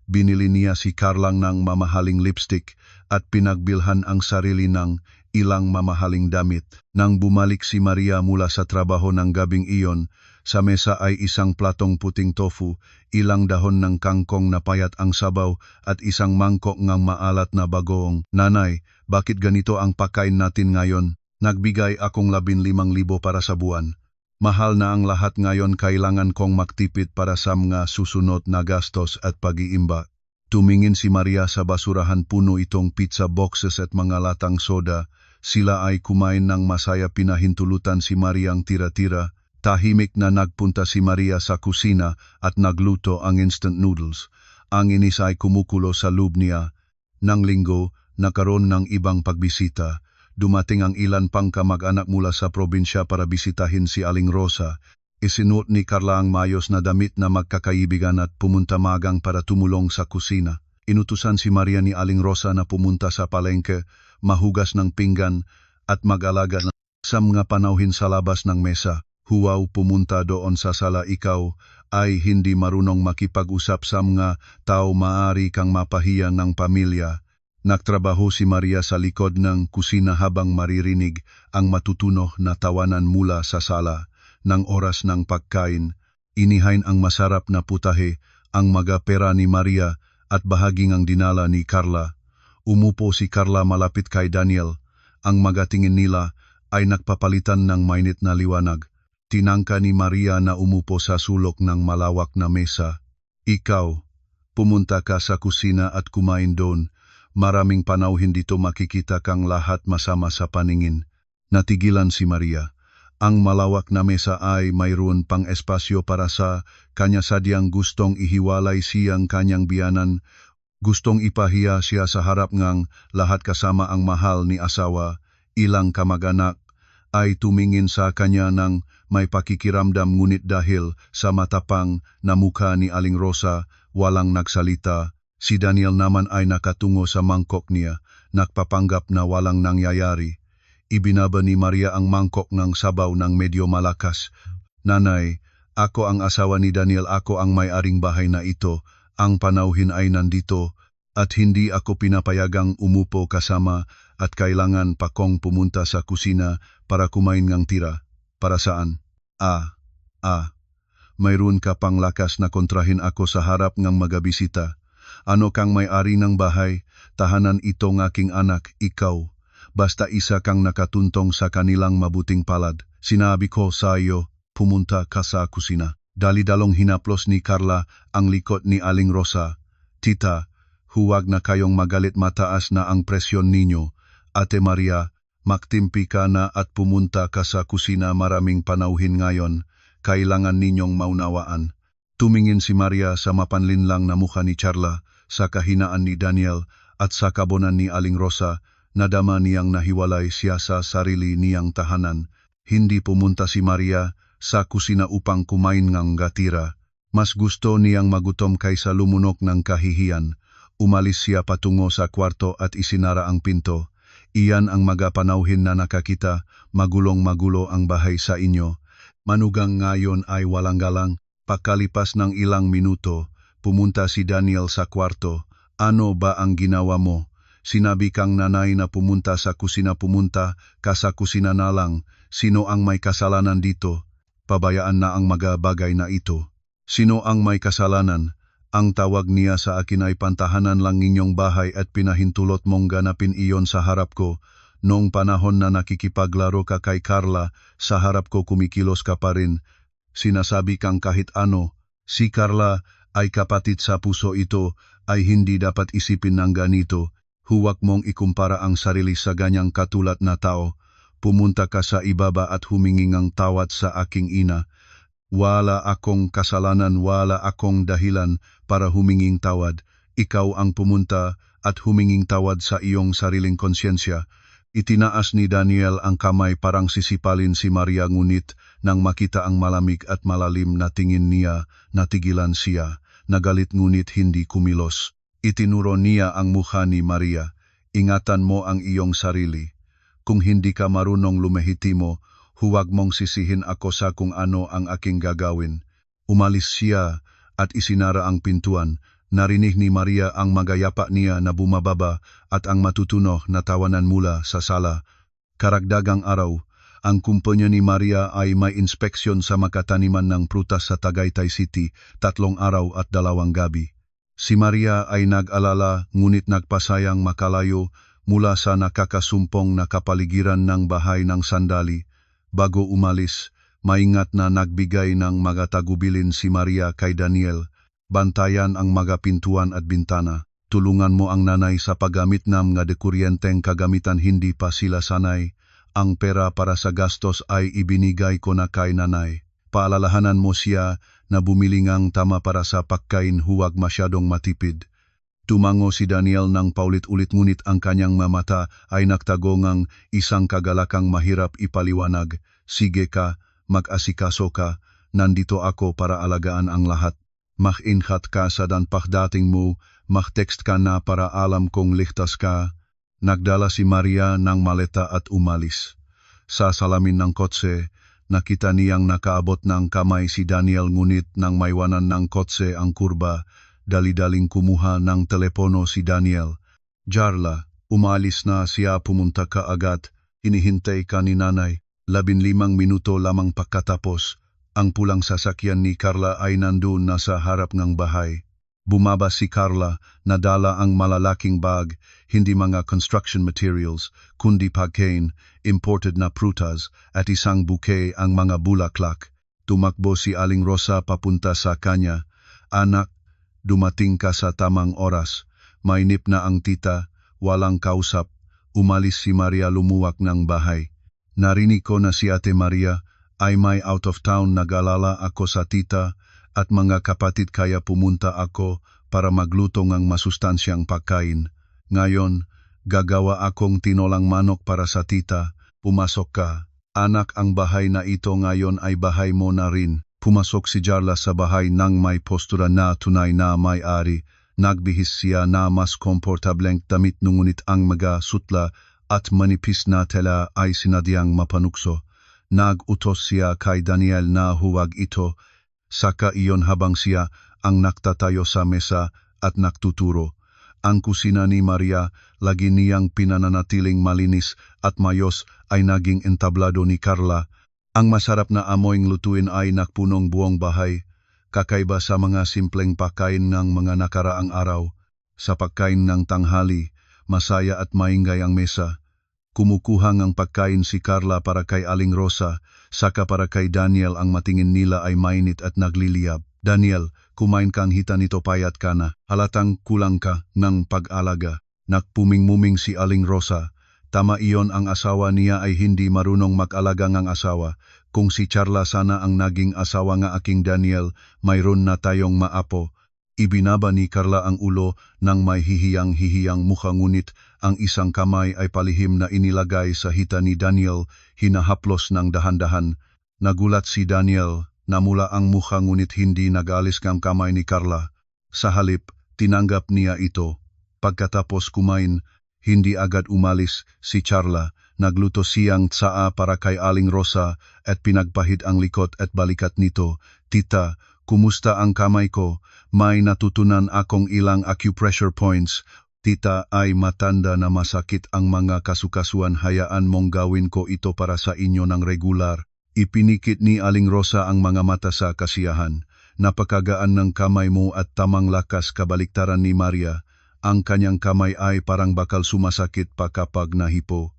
binili niya si Carla ng mamahaling lipstick at pinagbilhan ang sarili ng ilang mamahaling damit. Nang bumalik si Maria mula sa trabaho ng gabing iyon, sa mesa ay isang platong puting tofu, ilang dahon ng kangkong na payat ang sabaw at isang mangkok ng maalat na bagoong. Nanay, bakit ganito ang pagkain natin ngayon? Nagbigay akong 15,000 para sa buwan. Mahal na ang lahat ngayon, kailangan kong magtipid para sa mga susunod na gastos at pag-iimba. Tumingin si Maria sa basurahan, puno itong pizza boxes at mga latang soda. Sila ay kumain ng masaya, pinahintulutan si Maria ang tira-tira. Tahimik na nagpunta si Maria sa kusina at nagluto ang instant noodles. Ang inis ay kumukulo sa loob niya. Nang linggo, nakaroon ng ibang pagbisita. Dumating ang ilan pang kamag-anak mula sa probinsya para bisitahin si Aling Rosa. Isinuot ni Carla ang mayos na damit na magkakaibigan at pumunta magang para tumulong sa kusina. Inutusan si Maria ni Aling Rosa na pumunta sa palengke, mahugas ng pinggan at mag-alaga sa mga panauhin sa labas ng mesa. Huwag pumunta doon sa sala, ikaw ay hindi marunong makipag-usap sa mga tao, maaari kang mapahiya ng pamilya. Nagtrabaho si Maria sa likod ng kusina habang maririnig ang matutunog na tawanan mula sa sala. Nang oras ng pagkain, inihain ang masarap na putahe, ang mga pera ni Maria at bahaging ang dinala ni Carla. Umupo si Carla malapit kay Daniel. Ang mga tingin nila ay nagpapalitan ng mainit na liwanag. Tinangka ni Maria na umupo sa sulok ng malawak na mesa. Ikaw, pumunta ka sa kusina at kumain doon. Maraming panauhin dito, makikita kang lahat masama sa paningin. Natigilan si Maria. Ang malawak na mesa ay mayroon pang espasyo para sa kanya, sadyang gustong ihiwalay siyang kanyang biyanan. Gustong ipahiya siya sa harap ng lahat kasama ang mahal ni asawa. Ilang kamag-anak ay tumingin sa kanya ng may pakikiramdam, ngunit dahil sa matapang na mukha ni Aling Rosa, walang nagsalita. Si Daniel naman ay nakatungo sa mangkok niya, nagpapanggap na walang nangyayari. Ibinaba ni Maria ang mangkok ng sabaw ng medyo malakas. Nanay, ako ang asawa ni Daniel, ako ang may-aring bahay na ito. Ang panauhin ay nandito at hindi ako pinapayagang umupo kasama at kailangan pa kong pumunta sa kusina para kumain ng tira. Para saan? Mayroon ka pang lakas na kontrahin ako sa harap ng mga bisita. Ano kang may-ari ng bahay? Tahanan ito ng aking anak, ikaw. Basta isa kang nakatuntong sa kanilang mabuting palad. Sinabi ko sa iyo, pumunta ka sa kusina. Dali-dalong hinaplos ni Carla ang likod ni Aling Rosa. Tita, huwag na kayong magalit, mataas na ang presyon ninyo. Ate Maria, magtimpi ka na at pumunta ka sa kusina, maraming panauhin ngayon. Kailangan ninyong maunawaan. Tumingin si Maria sa mapanlinlang na mukha ni Charla, sa kahinaan ni Daniel at sa kabonan ni Aling Rosa. Nadama niyang nahiwalay siya sa sarili niyang tahanan. Hindi pumunta si Maria sa kusina upang kumain ng gatira. Mas gusto niyang magutom kaysa lumunok ng kahihiyan. Umalis siya patungo sa kwarto at isinara ang pinto. Iyan ang magapanauhin na nakakita, magulong-magulo ang bahay sa inyo. Manugang ngayon ay walang galang. Pagkalipas ng ilang minuto, pumunta si Daniel sa kwarto. Ano ba ang ginawa mo? Sinabi kang nanay na pumunta sa kusina, pumunta ka sa kusina na lang. Sino ang may kasalanan dito? Pabayaan na ang mga bagay na ito. Sino ang may kasalanan? Ang tawag niya sa akin ay pantahanan lang inyong bahay at pinahintulot mong ganapin iyon sa harap ko. Noong panahon na nakikipaglaro ka kay Carla, sa harap ko kumikilos ka pa rin. Sinasabi kang kahit ano. Si Carla ay kapatid sa puso, ito ay hindi dapat isipin ng ganito. Huwag mong ikumpara ang sarili sa ganyang katulad na tao. Pumunta ka sa ibaba at humingi ng tawad sa aking ina. Wala akong kasalanan, wala akong dahilan para huminging tawad. Ikaw ang pumunta at huminging tawad sa iyong sariling konsyensya. Itinaas ni Daniel ang kamay parang sisipalin si Maria, ngunit nang makita ang malamig at malalim na tingin niya, natigilan siya. Nagalit ngunit hindi kumilos. Itinuro niya ang mukha ni Maria. Ingatan mo ang iyong sarili. Kung hindi ka marunong lumehitimo, huwag mong sisihin ako sa kung ano ang aking gagawin. Umalis siya at isinara ang pintuan. Narinig ni Maria ang magayapa niya na bumababa at ang matutuno na tawanan mula sa sala. Karagdagang araw, ang kumpanya ni Maria ay may inspeksyon sa makataniman ng prutas sa Tagaytay City, 3 araw at 2 gabi. Si Maria ay nag-alala ngunit nagpasayang makalayo mula sa nakakasumpong na kapaligiran ng bahay ng sandali. Bago umalis, maingat na nagbigay ng mga tagubilin si Maria kay Daniel. Bantayan ang mga pintuan at bintana. Tulungan mo ang nanay sa paggamit ng mga dekuryenteng kagamitan, hindi pa sila sanay. Ang pera para sa gastos ay ibinigay ko na kay nanay. Paalalahanan mo siya na bumili ngang tama para sa pagkain, huwag masyadong matipid. Tumango si Daniel ng paulit-ulit ngunit ang kanyang mata ay nagtago ng isang kagalakang mahirap ipaliwanag. Sige ka, mag-asikaso ka, nandito ako para alagaan ang lahat. Mag-ingat ka sa pagdating mo, mag-text ka na para alam kong ligtas ka. Nagdala si Maria ng maleta at umalis. Sa salamin ng kotse, nakita niyang nakaabot ng kamay si Daniel, ngunit nang maiwanan ng kotse ang kurba, dali-daling kumuha ng telepono si Daniel. Charla, umalis na siya, pumunta ka agad, hinihintay ka ni nanay. 15 minuto lamang pagkatapos, ang pulang sasakyan ni Carla ay nandun na sa harap ng bahay. Bumaba si Carla, nadala ang malalaking bag, hindi mga construction materials, kundi pagkain, imported na prutas, at isang bouquet ang mga bulaklak. Tumakbo si Aling Rosa papunta sa kanya. Anak, dumating ka sa tamang oras. Mainip na ang tita, walang kausap. Umalis si Maria lumuwak ng bahay. Narinig ko na si Ate Maria ay may out of town, nag-alala ako sa tita at mga kapatid, kaya pumunta ako para magluto ng masustansyang pagkain. Ngayon, gagawa akong tinolang manok para sa tita. Pumasok ka. Anak, ang bahay na ito ngayon ay bahay mo na rin. Pumasok si Charla sa bahay nang may postura na tunay na may-ari. Nagbihis siya na mas komportableng damit, ngunit ang mga sutla at manipis na tela ay sinadyang mapanukso. Nag-utos siya kay Daniel na huwag ito. Saka iyon habang siya ang naktatayo sa mesa at nagtuturo. Ang kusina ni Maria, lagi niyang pinananatiling malinis at mayos, ay naging entablado ni Carla. Ang masarap na amoyng lutuin ay nakpunong buong bahay. Kakaiba sa mga simpleng pagkain ng mga nakaraang araw. Sa pagkain ng tanghali, masaya at maingay ang mesa. Kumukuha ng pagkain si Carla para kay Aling Rosa, saka para kay Daniel. Ang matingin nila ay mainit at nagliliyab. Daniel, kumain kang hita nito, payat ka na. Halatang kulang ka ng pag-alaga. Nagpuming-muming si Aling Rosa. Tama iyon, ang asawa niya ay hindi marunong mag-alaga ng asawa, Kung si Charla sana ang naging asawa nga aking Daniel, mayroon na tayong maapo. Ibinaba ni Carla ang ulo ng may hihiyang-hihiyang mukha ngunit ang isang kamay ay palihim na inilagay sa hita ni Daniel, hinahaplos ng dahan-dahan. Nagulat si Daniel, namula ang mukha ngunit hindi nag-alis ng kamay ni Carla. Sa halip, tinanggap niya ito. Pagkatapos kumain, hindi agad umalis si Charla. Nagluto siyang tsaa para kay Aling Rosa at pinagpahid ang likod at balikat nito. Tita, kumusta ang kamay ko? May natutunan akong ilang acupressure points. Tita, ay matanda na masakit ang mga kasukasuan, hayaan mong gawin ko ito para sa inyo ng regular. Ipinikit ni Aling Rosa ang mga mata sa kasiyahan. Napakagaan ng kamay mo at tamang lakas, kabaliktaran ni Maria. Ang kanyang kamay ay parang bakal sumasakit pa kapag nahipo.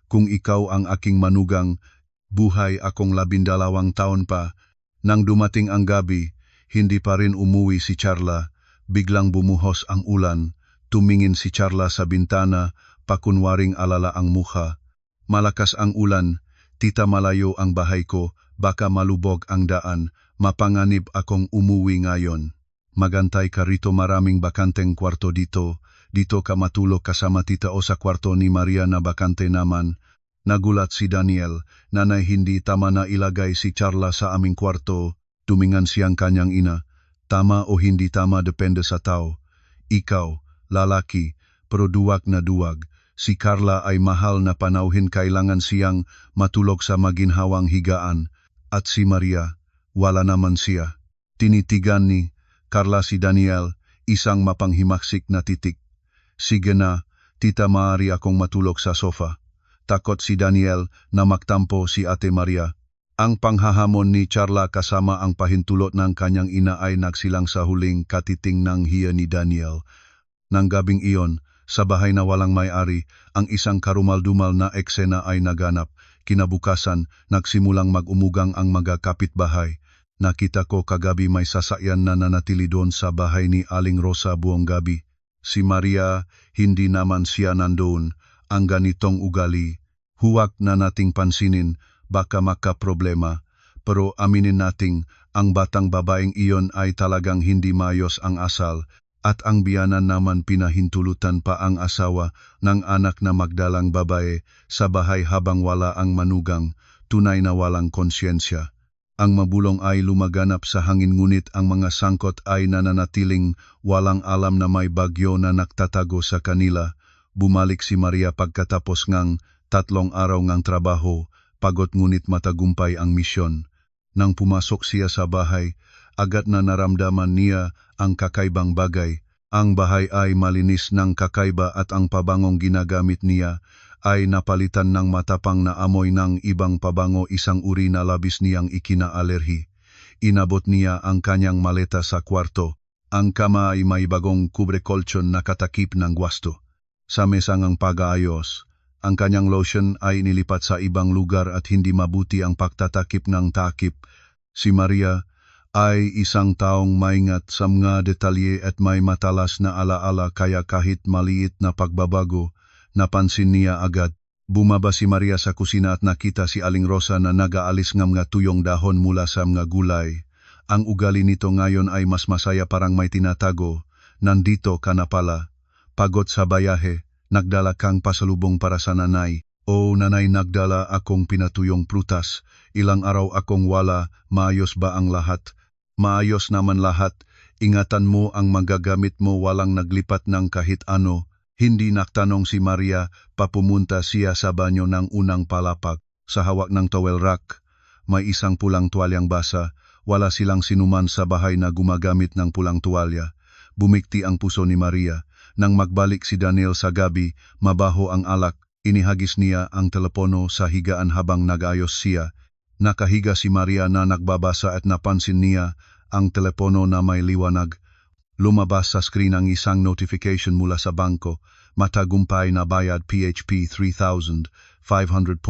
Kung ikaw ang aking manugang, buhay akong 12 taon pa. Nang dumating ang gabi, hindi pa rin umuwi si Charla. Biglang bumuhos ang ulan. Tumingin si Charla sa bintana, pakunwaring alala ang mukha. Malakas ang ulan. Tita, malayo ang bahay ko, baka malubog ang daan. Mapanganib akong umuwi ngayon. Magantay ka rito, maraming bakanteng kwarto dito. Dito ka matulog kasama tita o sa kwarto ni Maria na bakante naman. Nagulat si Daniel, nanay, hindi tama na ilagay si Charla sa aming kwarto. Tumingan siyang kanyang ina. Tama o hindi tama depende sa tao. Ikaw, lalaki, pero duwag na duwag. Si Carla ay mahal na panauhin, kailangan siyang matulog sa maginhawang higaan. At si Maria, wala naman siya. Tinitigan ni Carla si Daniel, isang mapanghimaksik na titik. Sige na, tita, maaari akong matulog sa sofa. Takot si Daniel na magtampo si Ate Maria. Ang panghahamon ni Charla kasama ang pahintulot ng kanyang ina ay nagsilang sa huling katiting ng hiya ni Daniel. Nang gabing iyon, sa bahay na walang may-ari, ang isang karumal-dumal na eksena ay naganap. Kinabukasan, nagsimulang mag-umugang ang mga kapitbahay. Nakita ko kagabi may sasakyan na nanatili doon sa bahay ni Aling Rosa buong gabi. Si Maria, hindi naman siya nandoon. Ang ganitong ugali, huwag na nating pansinin, baka makaproblema. Pero aminin nating, ang batang babaeng iyon ay talagang hindi mayos ang asal, at ang biyanan naman pinahintulutan pa ang asawa ng anak na magdalang babae sa bahay habang wala ang manugang, tunay na walang konsyensya. Ang mabulong ay lumaganap sa hangin ngunit ang mga sangkot ay nananatiling walang alam na may bagyo na nagtatago sa kanila. Bumalik si Maria pagkatapos ngang 3 araw ngang trabaho, pagod ngunit matagumpay ang misyon. Nang pumasok siya sa bahay, agad na naramdaman niya ang kakaibang bagay. Ang bahay ay malinis ng kakaiba at ang pabangong ginagamit niya ay napalitan ng matapang na amoy ng ibang pabango, isang uri na labis niyang ikinaalerhi. Inabot niya ang kanyang maleta sa kwarto. Ang kama ay may bagong kubre-koltsyon na katakip ng gwasto. Sa mesang ang pag-aayos, ang kanyang lotion ay nilipat sa ibang lugar at hindi mabuti ang pagtatakip ng takip. Si Maria ay isang taong maingat sa mga detalye at may matalas na alaala, kaya kahit maliit na pagbabago, napansin niya agad. Bumaba si Maria sa kusina at nakita si Aling Rosa na nag-aalis ng mga tuyong dahon mula sa mga gulay. Ang ugali nito ngayon ay mas masaya, parang may tinatago. Nandito ka na pala. Pagod sa bayahe, nagdala kang pasalubong para sa nanay. O nanay, nagdala akong pinatuyong prutas. Ilang araw akong wala, maayos ba ang lahat? Maayos naman lahat. Ingatan mo ang magagamit mo, walang naglipat ng kahit ano. Hindi naktanong si Maria, papumunta siya sa banyo ng unang palapag. Sa hawak ng towel rack, may isang pulang tuwalyang basa. Wala silang sinuman sa bahay na gumagamit ng pulang tuwalya. Bumikti ang puso ni Maria. Nang magbalik si Daniel sa gabi, mabaho ang alak. Inihagis niya ang telepono sa higaan habang nag-ayos siya. Nakahiga si Maria na nagbabasa at napansin niya ang telepono na may liwanag. Lumabas sa screen ang isang notification mula sa bangko. Matagumpay na bayad PHP 3,500.00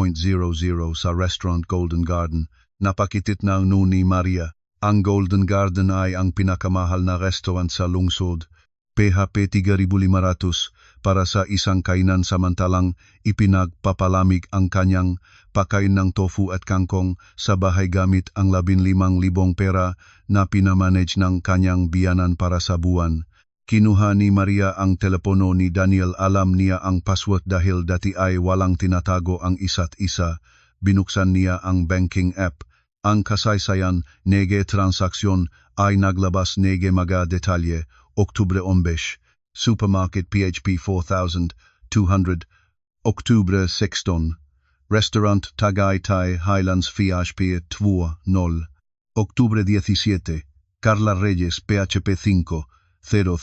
sa restaurant Golden Garden. Napakitit na ni Maria. Ang Golden Garden ay ang pinakamahal na restaurant sa lungsod. PHP 3,500 para sa isang kainan, samantalang ipinagpapalamig ang kanyang pakain ng tofu at kangkong sa bahay gamit ang 15,000 pera na pinamanage ng kanyang biyanan para sa buwan. Kinuha ni Maria ang telepono ni Daniel, alam niya ang password dahil dati ay walang tinatago ang isa't isa. Binuksan niya ang banking app. Ang kasaysayan, nege transaksyon ay naglabas nege mga detalye. Oktubre 11, Supermarket PHP 4,200, Oktubre 16, Restaurant Tagaytay Highlands PHP 2.0, Oktubre 17, Carla Reyes PHP 5, 000,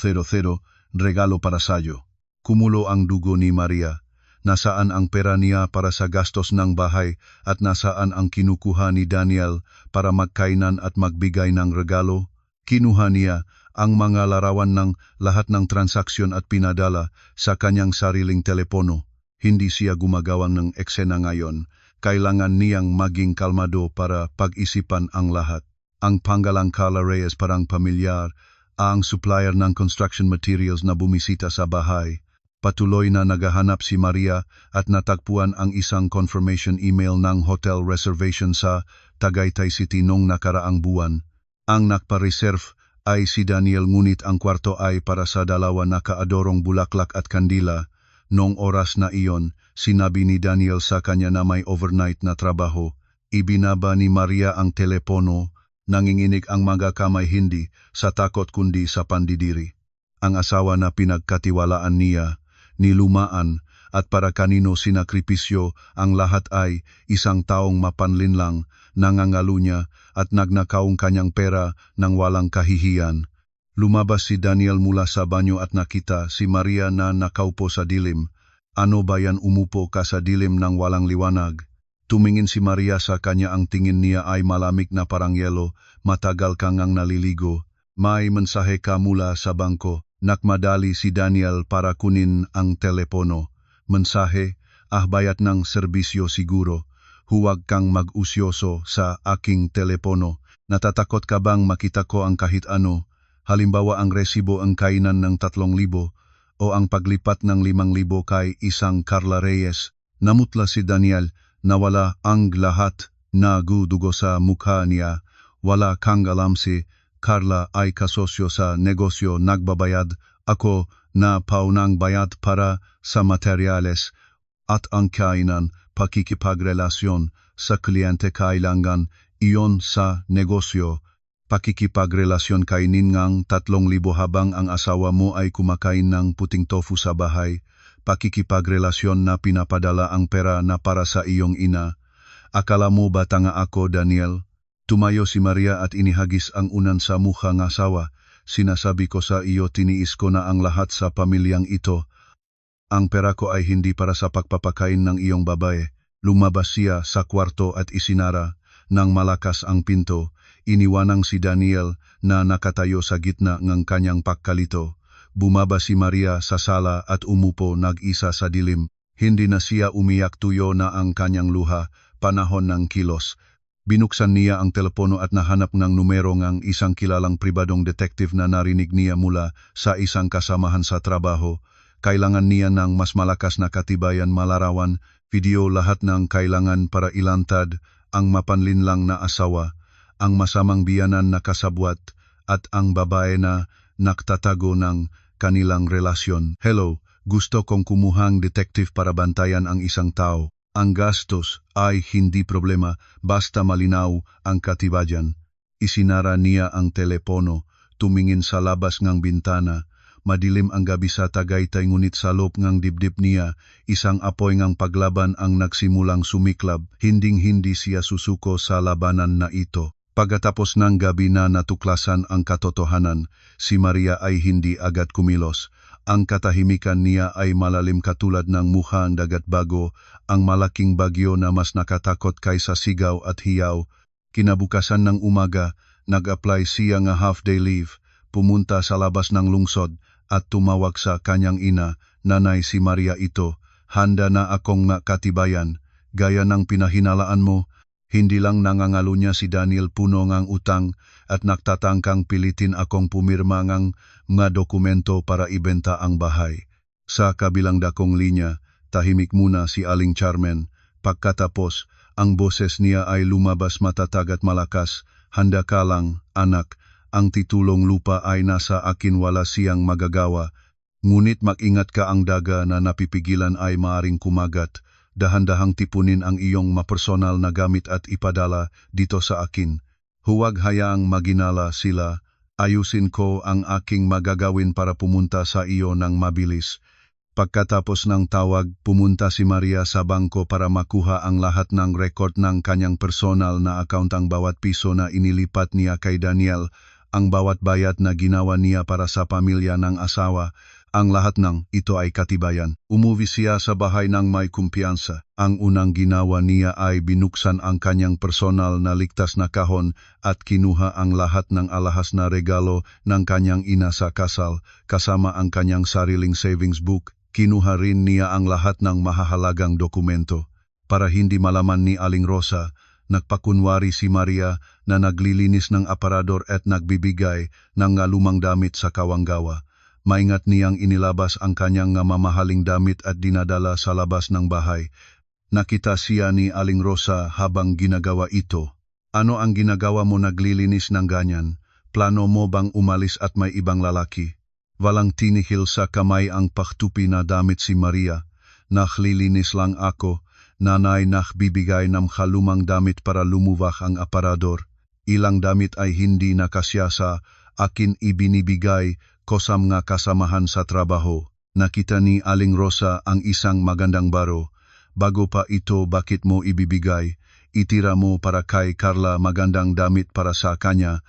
regalo para sayo. Kumulo ang dugo ni Maria. Nasaan ang pera niya para sa gastos ng bahay at nasaan ang kinukuha ni Daniel para magkainan at magbigay ng regalo? Kinuha niya ang mga larawan ng lahat ng transaksyon at pinadala sa kanyang sariling telepono. Hindi siya gumagawa ng eksena ngayon. Kailangan niyang maging kalmado para pag-isipan ang lahat. Ang pangalang Carla Reyes parang pamilyar, ang supplier ng construction materials na bumisita sa bahay. Patuloy na naghahanap si Maria at natagpuan ang isang confirmation email ng hotel reservation sa Tagaytay City noong nakaraang buwan. Ang nagpa-reserve ay si Daniel, ngunit ang kwarto ay para sa dalawa na kaadorong bulaklak at kandila. Noong oras na iyon, sinabi ni Daniel sa kanya na may overnight na trabaho. Ibinaba ni Maria ang telepono. Nanginginig ang mga kamay, hindi sa takot kundi sa pandidiri. Ang asawa na pinagkatiwalaan niya, nilumaan at para kanino sinakripisyo ang lahat ay isang taong mapanlinlang, nangangalo niya at nagnakaong kanyang pera ng walang kahihiyan. Lumabas si Daniel mula sa banyo at nakita si Maria na nakaupo sa dilim. Ano ba yan, umupo ka sa dilim ng walang liwanag? Tumingin si Maria sa kanya, ang tingin niya ay malamig na parang yelo. Matagal kang ngang naliligo. May mensahe ka mula sa bangko. Nakmadali si Daniel para kunin ang telepono. Mensahe, bayad ng serbisyo siguro. Huwag kang mag-usyoso sa aking telepono. Natatakot ka bang makita ko ang kahit ano? Halimbawa ang resibo ang kainan ng 3,000 o ang paglipat ng 5,000 kay isang Carla Reyes. Namutla si Daniel. Nawala ang lahat. Nagudugo sa mukha niya. Wala kang alam, si Carla ay kasosyo sa negosyo, nagbabayad ako na paunang bayad para sa materyales at ang kainan, pakikipagrelasyon sa kliyente, kailangan iyon sa negosyo. Pakikipagrelasyon kay ningang 3,000 habang ang asawa mo ay kumakain ng puting tofu sa bahay. Pakikipagrelasyon na pinapadala ang pera na para sa iyong ina. Akala mo ba tanga ako, Daniel? Tumayo si Maria at inihagis ang unan sa mukha ng asawa. Sinasabi ko sa iyo, tiniis ko na ang lahat sa pamilyang ito. Ang pera ko ay hindi para sa pagpapakain ng iyong babae. Lumabas siya sa kwarto at isinara ng malakas ang pinto. Iniwanang si Daniel na nakatayo sa gitna ng kanyang pagkalito. Bumaba si Maria sa sala at umupo nag-isa sa dilim. Hindi na siya umiyak, tuyo na ang kanyang luha, panahon ng kilos. Binuksan niya ang telepono at nahanap ng numero ng isang kilalang pribadong detective na narinig niya mula sa isang kasamahan sa trabaho. Kailangan niya ng mas malakas na katibayan, malarawan, video, lahat ng kailangan para ilantad ang mapanlinlang na asawa, ang masamang biyanan na kasabwat, at ang babae na nagtatago ng kanilang relasyon. Hello, gusto kong kumuhang detective para bantayan ang isang tao. Ang gastos ay hindi problema, basta malinaw ang katibayan. Isinara niya ang telepono, tumingin sa labas ng bintana. Madilim ang gabi sa Tagaytay, ngunit sa loob ng dibdib niya, isang apoy ng paglaban ang nagsimulang sumiklab. Hinding-hindi siya susuko sa labanan na ito. Pagkatapos ng gabi na natuklasan ang katotohanan, si Maria ay hindi agad kumilos. Ang katahimikan niya ay malalim katulad ng mukha ng dagat bago ang malaking bagyo na mas nakatakot kaysa sigaw at hiyaw. Kinabukasan ng umaga, nag-apply siya ng half-day leave, pumunta sa labas ng lungsod at tumawag sa kanyang ina. Nanay, si Maria ito, handa na akong katibayan, gaya ng pinahinalaan mo. Hindi lang nangangalo niya si Daniel, puno ngang utang at nagtatangkang pilitin akong pumirma ngang mga dokumento para ibenta ang bahay. Sa kabilang dakong linya, tahimik muna si Aling Charmen. Pagkatapos Ang boses niya ay lumabas matatag at malakas. Handa ka lang, anak. Ang titulong lupa ay nasa akin, wala siyang magagawa. Ngunit mag-ingat ka, ang daga na napipigilan ay maaring kumagat. Dahan-dahang tipunin ang iyong mapersonal na gamit at ipadala dito sa akin. Huwag hayaang maginala sila. Ayusin ko ang aking magagawin para pumunta sa iyo ng mabilis. Pagkatapos ng tawag, pumunta si Maria sa bangko para makuha ang lahat ng record ng kanyang personal na account, ang bawat piso na inilipat niya kay Daniel, ang bawat bayad na ginawa niya para sa pamilya ng asawa. Ang lahat ng ito ay katibayan. Umuwi siya sa bahay ng may kumpiyansa. Ang unang ginawa niya ay binuksan ang kanyang personal na ligtas na kahon at kinuha ang lahat ng alahas na regalo ng kanyang ina sa kasal, kasama ang kanyang sariling savings book. Kinuha rin niya ang lahat ng mahahalagang dokumento. Para hindi malaman ni Aling Rosa, nagpakunwari si Maria na naglilinis ng aparador at nagbibigay ng lumang damit sa kawanggawa. Maingat niyang inilabas ang kanyang mamahaling damit at dinadala sa labas ng bahay. Nakita siya ni Aling Rosa habang ginagawa ito. Ano ang ginagawa mo, naglilinis ng ganyan? Plano mo bang umalis at may ibang lalaki? Walang tinihil sa kamay ang paktupi na damit si Maria. Naglilinis lang ako, nanay, nagbibigay ng lumang damit para lumubak ang aparador. Ilang damit ay hindi nakasya sa akin ibinibigay ko sa mga kasamahan sa trabaho. Nakita ni Aling Rosa ang isang magandang baro. Bago pa ito, bakit mo ibibigay? Itira mo para kay Carla, magandang damit para sa kanya.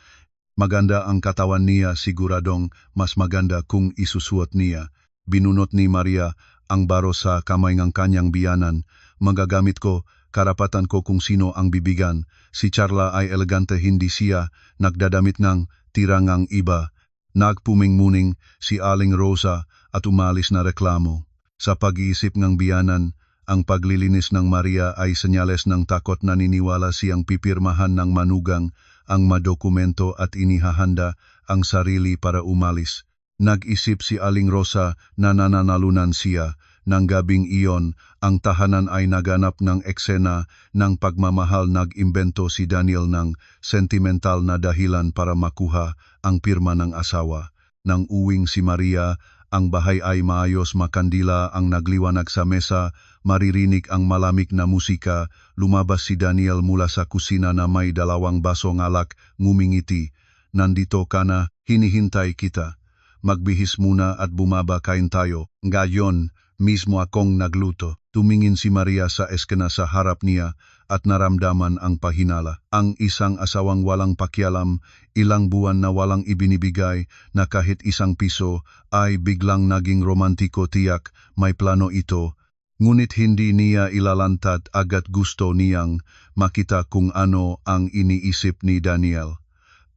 Maganda ang katawan niya, siguradong mas maganda kung isusuot niya. Binunot ni Maria ang baro sa kamay ng kanyang biyanan. Magagamit ko, karapatan ko kung sino ang bibigan. Si Carla ay elegante, hindi siya nagdadamit ng tirangang iba. Nagpuming-muning si Aling Rosa at umalis na reklamo. Sa pag-iisip ng biyanan, ang paglilinis ng Maria ay senyales ng takot. Naniniwala siyang pipirmahan ng manugang ang madokumento at inihahanda ang sarili para umalis. Nag-isip si Aling Rosa na nananalunan siya. Nang gabing iyon, ang tahanan ay naganap ng eksena ng pagmamahal. Nag-imbento si Daniel ng sentimental na dahilan para makuha ang pirma ng asawa. Nang uwing si Maria, ang bahay ay maayos, makandila ang nagliwanag sa mesa, maririnig ang malamig na musika. Lumabas si Daniel mula sa kusina na may 2 basong alak, ngumingiti. Nandito ka na, hinihintay kita. Magbihis muna at bumaba, kain tayo. Ngayon, mismo akong nagluto. Tumingin si Maria sa eskena sa harap niya at naramdaman ang pahinala. Ang isang asawang walang pakialam, ilang buwan na walang ibinibigay na kahit 1 piso, ay biglang naging romantiko. Tiyak may plano ito. Ngunit hindi niya ilalantad agad. Gusto niyang makita kung ano ang iniisip ni Daniel.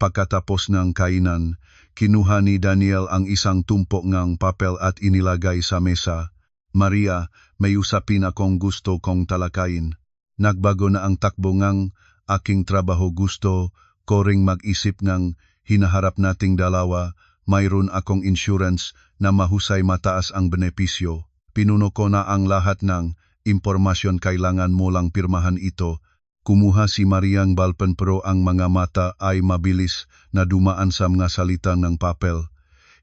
Pagkatapos ng kainan, kinuha ni Daniel ang isang tumpok ng papel at inilagay sa mesa. Maria, may usapin akong gusto kong talakayin. Nagbago na ang takbo ng aking trabaho. Gusto ko ring mag-isip ng hinaharap nating dalawa. Mayroon akong insurance na mahusay, mataas ang benepisyo. Pinuno ko na ang lahat ng impormasyon, kailangan mo lang pirmahan ito. Kumuha si Mariang ballpen pero ang mga mata ay mabilis na dumaan sa mga salita ng papel.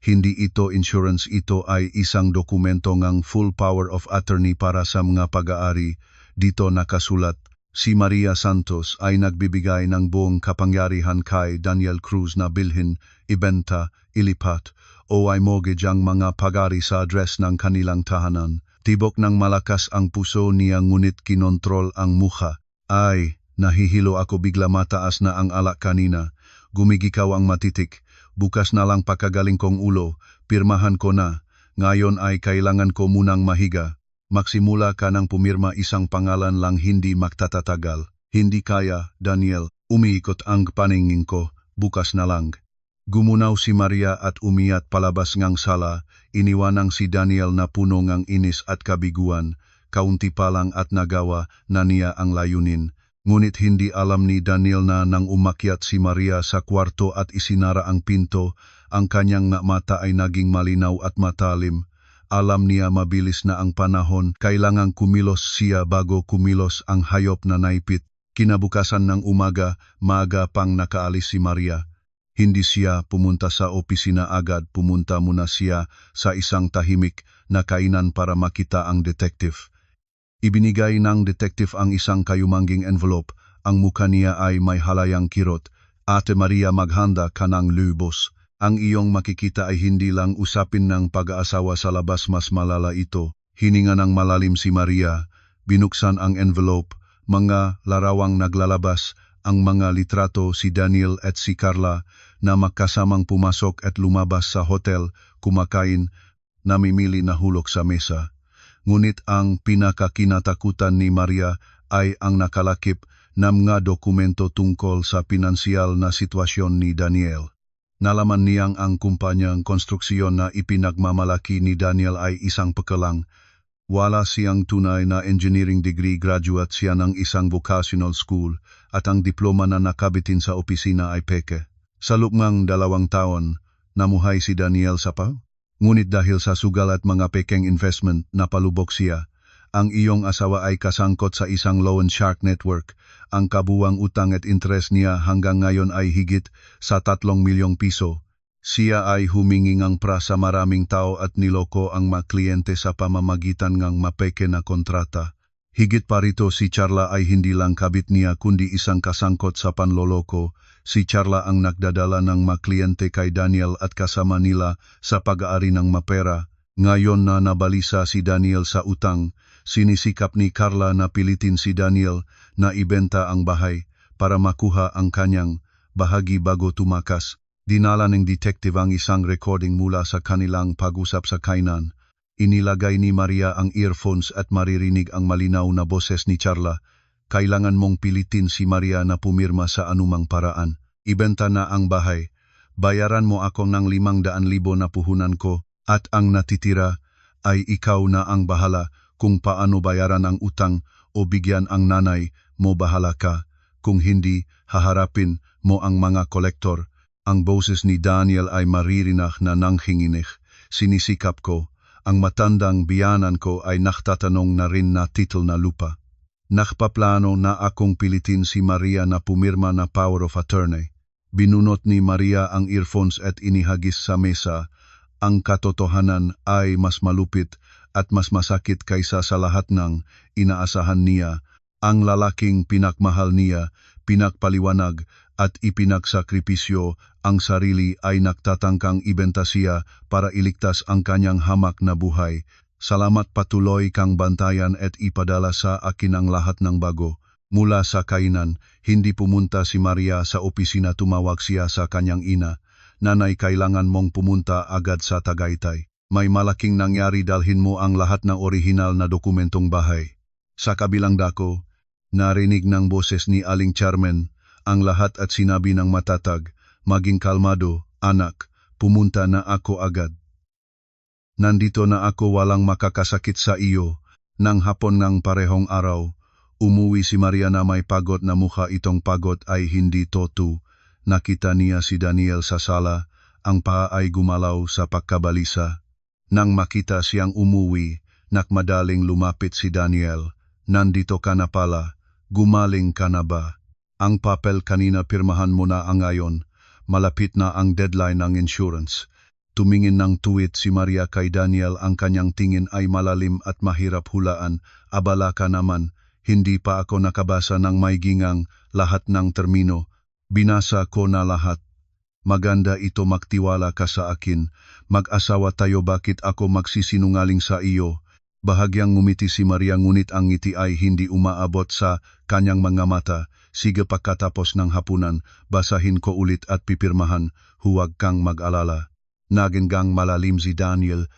Hindi ito insurance, ito ay isang dokumento ng full power of attorney para sa mga pag-aari. Dito nakasulat, si Maria Santos ay nagbibigay ng buong kapangyarihan kay Daniel Cruz na bilhin, ibenta, ilipat, o ay mortgage ang mga pag-aari sa address ng kanilang tahanan. Tibok ng malakas ang puso niya, ngunit kinontrol ang mukha. Ay, nahihilo ako, bigla mataas na ang alak kanina. Gumigikaw ang matitik. Bukas na lang, pakagaling kong ulo, pirmahan ko na. Ngayon ay kailangan ko munang mahiga. Magsimula ka ng pumirma, isang pangalan lang, hindi magtatatagal. Hindi kaya, Daniel. Umiikot ang paningin ko. Bukas na lang. Gumunaw si Maria at umiat palabas ngang sala. Iniwanang si Daniel na puno ngang inis at kabiguan. Kaunti pa lang at nagawa na niya ang layunin. Ngunit hindi alam ni Daniel na nang umakyat si Maria sa kwarto at isinara ang pinto, ang kanyang mata ay naging malinaw at matalim. Alam niya mabilis na ang panahon, kailangang kumilos siya bago kumilos ang hayop na naipit. Kinabukasan ng umaga, maaga pang nakaalis si Maria. Hindi siya pumunta sa opisina agad, pumunta muna siya sa isang tahimik na kainan para makita ang detective. Ibinigay ng detective ang isang kayumanging envelope. Ang mukha niya ay may halayang kirot. Ate Maria, maghanda ka ng lubos. Ang iyong makikita ay hindi lang usapin ng pag-aasawa sa labas, mas malala ito. Hininga ng malalim si Maria. Binuksan ang envelope. Mga larawang naglalabas. Ang mga litrato si Daniel at si Carla na magkasamang pumasok at lumabas sa hotel, kumakain, namimili na hulog sa mesa. Ngunit ang pinakakinatakutan ni Maria ay ang nakalakip na mga dokumento tungkol sa pinansyal na sitwasyon ni Daniel. Nalaman niyang ang kumpanyang konstruksyon na ipinagmamalaki ni Daniel ay isang pekalang. Wala siyang tunay na engineering degree, graduate siya ng isang vocational school at ang diploma na nakabitin sa opisina ay peke. Sa loob ng 2 taon, namuhay si Daniel sa PAW. Ngunit dahil sa sugal at mga pekeng investment, napalubok siya. Ang iyong asawa ay kasangkot sa isang loan shark network. Ang kabuwang utang at interest niya hanggang ngayon ay higit sa 3 milyong piso. Siya ay humingi ng pra sa maraming tao at niloko ang mga kliyente sa pamamagitan ng mapeke na kontrata. Higit pa rito, si Carla ay hindi lang kabit niya kundi isang kasangkot sa panloloko. Si Carla ang nagdadala ng mga kliyente kay Daniel at kasama nila sa pag-aari ng mapera. Ngayon na nabalisa si Daniel sa utang, sinisikap ni Carla na pilitin si Daniel na ibenta ang bahay para makuha ang kanyang bahagi bago tumakas. Dinala ng detective ang isang recording mula sa kanilang pag-usap sa kainan. Inilagay ni Maria ang earphones at maririnig ang malinaw na boses ni Carla. Kailangan mong pilitin si Maria na pumirma sa anumang paraan. Ibenta na ang bahay. Bayaran mo ako ng 500,000 na puhunan ko at ang natitira ay ikaw na ang bahala kung paano bayaran ang utang o bigyan ang nanay mo, bahala ka. Kung hindi, haharapin mo ang mga kolektor. Ang boses ni Daniel ay maririnig na nanghinginig. Sinisikap ko. Ang matandang biyanan ko ay naktatanong na rin na title na lupa. Nakpaplano na akong pilitin si Maria na pumirma na power of attorney. Binunot ni Maria ang earphones at inihagis sa mesa. Ang katotohanan ay mas malupit at mas masakit kaysa sa lahat ng inaasahan niya. Ang lalaking pinakmahal niya, pinakpaliwanag at ipinagsakripisyo ang sarili ay nagtatangkang ibenta siya para iligtas ang kanyang hamak na buhay. Salamat, patuloy kang bantayan at ipadala sa akin ang lahat ng bago. Mula sa kainan, hindi pumunta si Maria sa opisina, tumawag siya sa kanyang ina. Nanay, kailangan mong pumunta agad sa Tagaytay. May malaking nangyari, dalhin mo ang lahat ng orihinal na dokumentong bahay. Sa kabilang dako, narinig ng boses ni Aling Charmen ang lahat at sinabi ng matatag, maging kalmado, anak, pumunta na ako agad. Nandito na ako, walang makakasakit sa iyo. Nang hapon ng parehong araw, umuwi si Maria na may pagod na mukha. Itong pagod ay hindi totoo. Nakita niya si Daniel sa sala, ang paa ay gumalaw sa pagkabalisa. Nang makita siyang umuwi, nakmadaling lumapit si Daniel. Nandito ka na pala, gumaling ka na ba? Ang papel kanina pirmahan mo na ang ngayon, malapit na ang deadline ng insurance. Tumingin ng tuwid si Maria kay Daniel, ang kanyang tingin ay malalim at mahirap hulaan. Abala ka naman, hindi pa ako nakabasa ng maigingang lahat ng termino. Binasa ko na lahat. Maganda ito, magtiwala ka sa akin. Mag-asawa tayo, bakit ako magsisinungaling sa iyo? Bahagyang ngumiti si Maria, ngunit ang ngiti ay hindi umaabot sa kanyang mga mata. Sige, pagkatapos ng hapunan, basahin ko ulit at pipirmahan, huwag kang mag-alala. Naginggang malalim si Daniel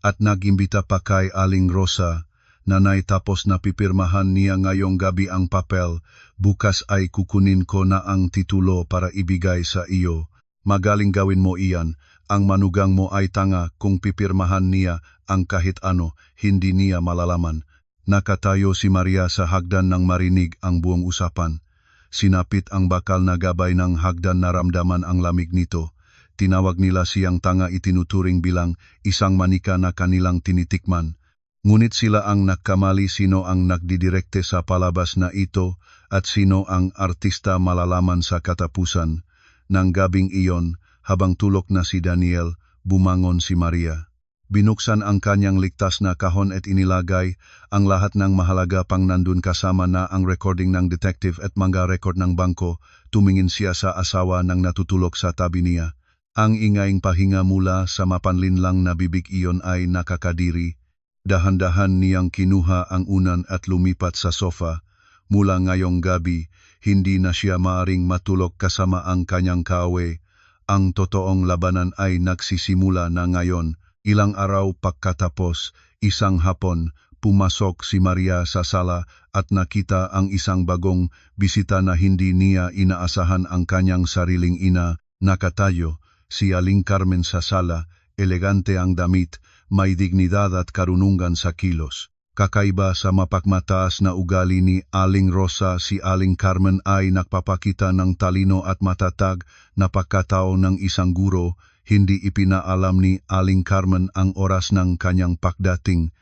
at nagimbita pa kay Aling Rosa. Nanay, tapos na pipirmahan niya ngayong gabi ang papel. Bukas ay kukunin ko na ang titulo para ibigay sa iyo. Magaling gawin mo iyan. Ang manugang mo ay tanga kung pipirmahan niya ang kahit ano, hindi niya malalaman. Nakatayo si Maria sa hagdan nang marinig ang buong usapan. Sinapit ang bakal na gabay ng hagdan, naramdaman ang lamig nito. tinawag nila siyang tanga itinuturing bilang isang manika na kanilang tinitikman. Ngunit sila ang nagkamali sino ang nagdidirekte sa palabas na ito at sino ang artista malalaman sa katapusan. Nang gabing iyon, habang tulog na si Daniel, bumangon si Maria. Binuksan ang kanyang ligtas na kahon at inilagay ang lahat ng mahalaga pang nandun kasama na ang recording ng detective at mga record ng bangko. Tumingin siya sa asawa ng natutulog sa tabi niya. Ang ingayng pahinga mula sa mapanlinlang na bibig iyon ay nakakadiri. Dahan-dahan niyang kinuha ang unan at lumipat sa sofa. Mula ngayong gabi, hindi na siya maaring matulog kasama ang kanyang kaaway. Ang totoong labanan ay nagsisimula na ngayon. Ilang araw pagkatapos, isang hapon, pumasok si Maria sa sala at nakita ang isang bagong bisita na hindi niya inaasahan ang kanyang sariling ina. Nakatayo, si Aling Carmen sa sala, elegante ang damit, may dignidad at karunungan sa kilos. Kakaiba sa mapagmataas na ugali ni Aling Rosa, si Aling Carmen ay nagpapakita ng talino at matatag na pagkatao ng isang guro. Hindi ipinaalam ni Aling Carmen ang oras ng kanyang pagdating.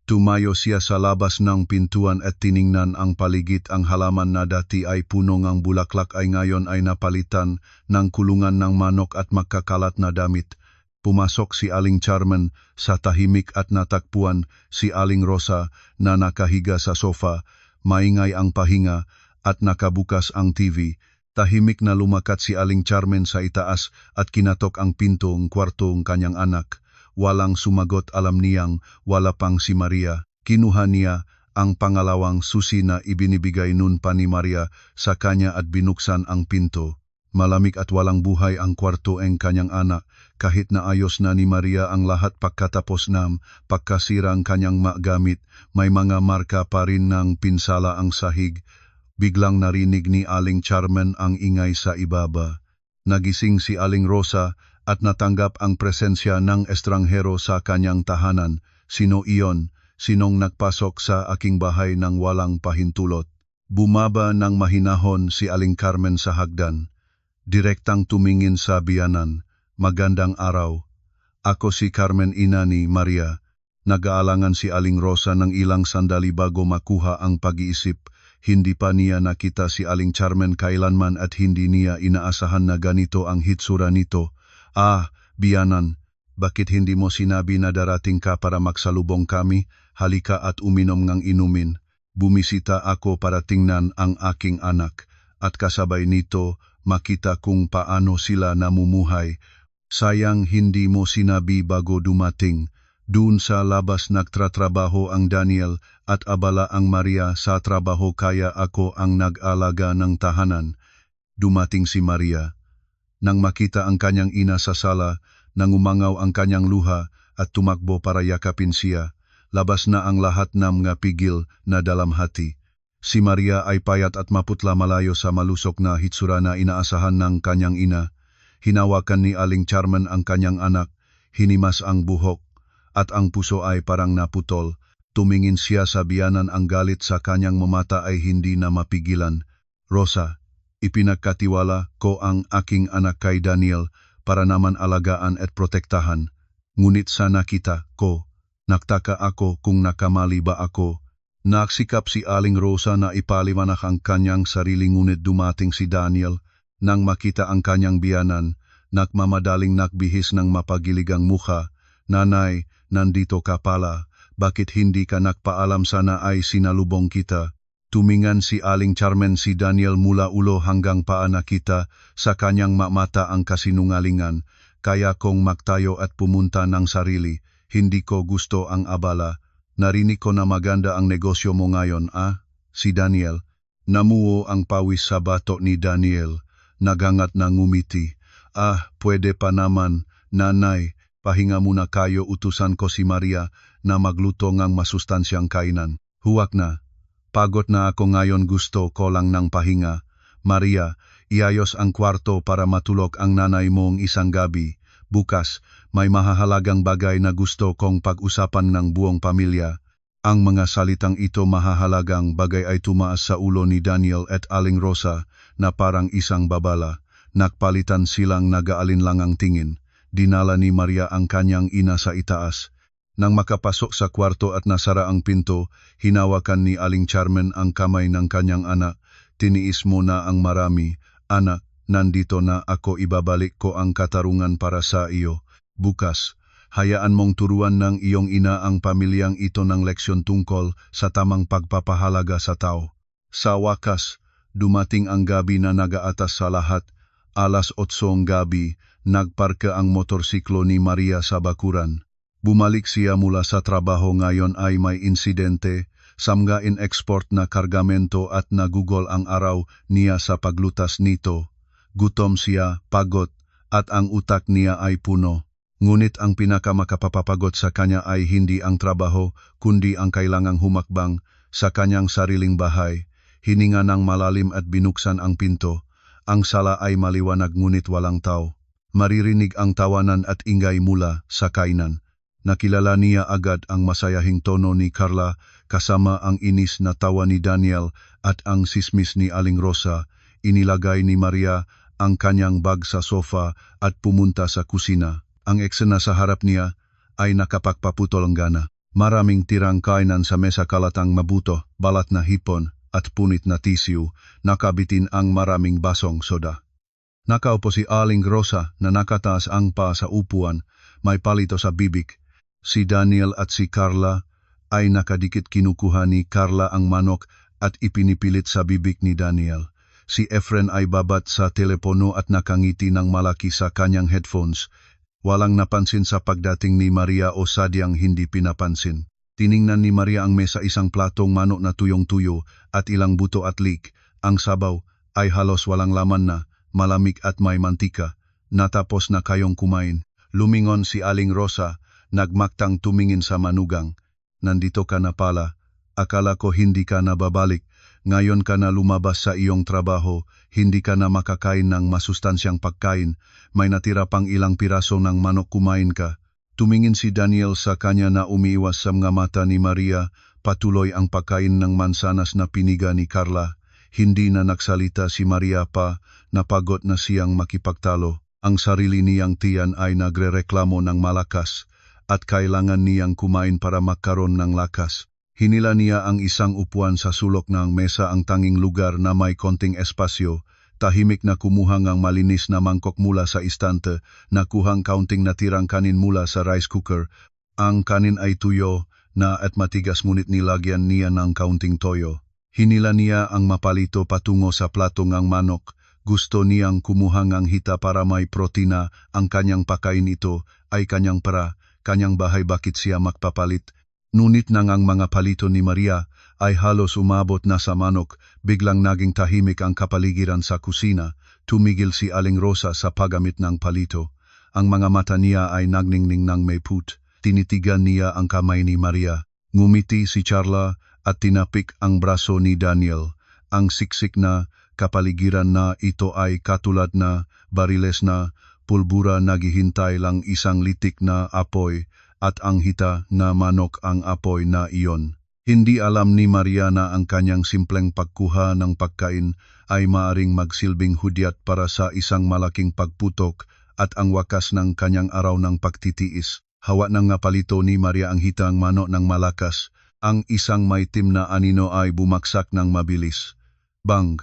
Tumayo siya sa labas ng pintuan at tiningnan ang paligid. Ang halaman na dati ay puno ng bulaklak ay ngayon ay napalitan ng kulungan ng manok at magkakalat na damit. Pumasok si Aling Carmen sa tahimik at natagpuan si Aling Rosa na nakahiga sa sofa, maingay ang pahinga at nakabukas ang TV. Tahimik na lumakat si Aling Carmen sa itaas at kinatok ang pintong kwartong kanyang anak. Walang sumagot, alam niyang wala pang si Maria. Kinuha niya ang pangalawang susi na ibinibigay nun pa ni Maria sa kanya at binuksan ang pinto. Malamig at walang buhay ang kwarto ng kanyang anak. Kahit na ayos na ni Maria ang lahat pagkatapos ng pagkasirang kanyang magamit, may mga marka pa rin ng pinsala ang sahig. Biglang narinig ni Aling Carmen ang ingay sa ibaba. Nagising si Aling Rosa at natanggap ang presensya ng estranghero sa kanyang tahanan. Sino iyon? Sinong nagpasok sa aking bahay ng walang pahintulot? Bumaba ng mahinahon si Aling Carmen sa hagdan. Direktang tumingin sa biyanan. Magandang araw. Ako si Carmen, ina ni Maria. Nag-aalangan si Aling Rosa ng ilang sandali bago makuha ang pag-iisip. Hindi pa niya nakita si Aling Carmen kailanman at hindi niya inaasahan na ganito ang hitsura nito. Ah, biyanan, bakit hindi mo sinabi na darating ka para magsalubong kami? Halika at uminom ng inumin. Bumisita ako para tingnan ang aking anak. At kasabay nito, makita kung paano sila namumuhay. Sayang hindi mo sinabi bago dumating. Doon sa labas nagtratrabaho ang Daniel at abala ang Maria sa trabaho kaya ako ang nag-alaga ng tahanan. Dumating si Maria. Nang makita ang kanyang ina sa sala, nangumangaw ang kanyang luha at tumakbo para yakapin siya. Labas na ang lahat ng mga pigil na dalam hati. Si Maria ay payat at maputla malayo sa malusok na hitsura na inaasahan ng kanyang ina. Hinawakan ni Aling Carmen ang kanyang anak, hinimas ang buhok, at ang puso ay parang naputol. Tumingin siya sa biyanan, ang galit sa kanyang mamata ay hindi na mapigilan. Rosa, ipinagkatiwala ko ang aking anak kay Daniel para naman alagaan at protektahan. Ngunit sa nakita ko, nagtaka ako kung nakamali ba ako. Naksikap si Aling Rosa na ipaliwanag ang kanyang sarili ngunit dumating si Daniel. Nang makita ang kanyang biyanan, nagmamadaling nakbihis ng mapagiligang mukha. Nanay, nandito ka pala, bakit hindi ka nagpaalam, sana ay sinalubong kita? Tumingan si Aling Carmen si Daniel mula ulo hanggang paa, nakita sa kanyang mata ang kasinungalingan. Kaya kong magtayo at pumunta ng sarili, hindi ko gusto ang abala. Narinig ko na maganda ang negosyo mo ngayon, Si Daniel. Namuo ang pawis sa bato ni Daniel. Nagangat na ngumiti. Pwede pa naman, nanay. Pahinga muna kayo, utusan ko si Maria na magluto ng masustansyang kainan. Huwag na. Pagod na ako ngayon, gusto ko lang ng pahinga. Maria, iayos ang kwarto para matulog ang nanay mong isang gabi. Bukas, may mahahalagang bagay na gusto kong pag-usapan ng buong pamilya. Ang mga salitang ito, mahahalagang bagay, ay tumaas sa ulo ni Daniel at Aling Rosa na parang isang babala. Nakpalitan silang nag-aalinlangang tingin. Dinala ni Maria ang kanyang ina sa itaas. Nang makapasok sa kwarto at nasara ang pinto, hinawakan ni Aling Carmen ang kamay ng kanyang anak. Tiniis mo na ang marami. Anak, nandito na ako, ibabalik ko ang katarungan para sa iyo. Bukas, hayaan mong turuan ng iyong ina ang pamilyang ito ng leksyon tungkol sa tamang pagpapahalaga sa tao. Sa wakas, dumating ang gabi na nag-aatas sa lahat. Alas 8 gabi, nagparke ang motorsiklo ni Maria sa bakuran. Bumalik siya mula sa trabaho, ngayon ay may insidente. Samgain export na kargamento at nagugol ang araw niya sa paglutas nito. Gutom siya, pagod, at ang utak niya ay puno. Ngunit ang pinakamakapapagod sa kanya ay hindi ang trabaho, kundi ang kailangang humakbang sa kanyang sariling bahay. Hininga ng malalim at binuksan ang pinto. Ang sala ay maliwanag ngunit walang tao. Maririnig ang tawanan at ingay mula sa kainan. Nakilala niya agad ang masayahing tono ni Carla kasama ang inis na tawa ni Daniel at ang sismis ni Aling Rosa. Inilagay ni Maria ang kanyang bag sa sofa at pumunta sa kusina. Ang eksena sa harap niya ay nakapagpaputol ang gana. Maraming tirang kainan sa mesa, kalatang mabuto, balat na hipon at punit na tissue. Nakabitin ang maraming basong soda. Nakaupo si Aling Rosa na nakataas ang paa sa upuan, may palito sa bibig. Si Daniel at si Carla ay nakadikit. Kinukuha ni Carla ang manok at ipinipilit sa bibig ni Daniel. Si Efren ay babat sa telepono at nakangiti ng malaki sa kanyang headphones. Walang napansin sa pagdating ni Maria o sadyang hindi pinapansin. Tiningnan ni Maria ang mesa, isang platong manok na tuyong-tuyo at ilang buto at leek. Ang sabaw ay halos walang laman na, malamig at may mantika. Natapos na kayong kumain. Lumingon si Aling Rosa, nagmaktang tumingin sa manugang. Nandito ka na pala. Akala ko hindi ka na babalik. Ngayon ka na lumabas sa iyong trabaho, hindi ka na makakain ng masustansyang pagkain. May natira pang ilang piraso ng manok, kumain ka. Tumingin si Daniel sa kanya na umiiwas sa mga mata ni Maria. Patuloy ang pagkain ng mansanas na piniga ni Carla. Hindi na nagsalita si Maria pa, napagod na siyang makipagtalo. Ang sarili niyang tiyan ay nagrereklamo ng malakas at kailangan niyang kumain para magkaroon ng lakas. Hinila niya ang isang upuan sa sulok ng mesa, ang tanging lugar na may konting espasyo. Tahimik na kumuha ng malinis na mangkok mula sa istante, nakuhang kaunting natirang kanin mula sa rice cooker. Ang kanin ay tuyo na at matigas, ngunit nilagyan niya ng kaunting toyo. Hinila niya ang mapalito patungo sa plato ng manok. Gusto niyang kumuha ng hita para may protina. Ang kanyang pakain ito ay kanyang para, kanyang bahay, bakit siya magpapalit? Ngunit nang ang mga palito ni Maria ay halos umabot na sa manok, biglang naging tahimik ang kapaligiran sa kusina. Tumigil si Aling Rosa sa paggamit ng palito. Ang mga mata niya ay nagningning ng may put. Tinitigan niya ang kamay ni Maria. Ngumiti si Carla at tinapik ang braso ni Daniel. Ang siksik na kapaligiran na ito ay katulad na bariles na pulbura, naghihintay lang isang litik na apoy at ang hita na manok ang apoy na iyon. Hindi alam ni Maria na ang kanyang simpleng pagkuha ng pagkain ay maaring magsilbing hudyat para sa isang malaking pagputok at ang wakas ng kanyang araw ng pagtitiis. Hawa ng napalito ni Maria ang hitang manok ng malakas. Ang isang maitim na anino ay bumaksak ng mabilis. Bang!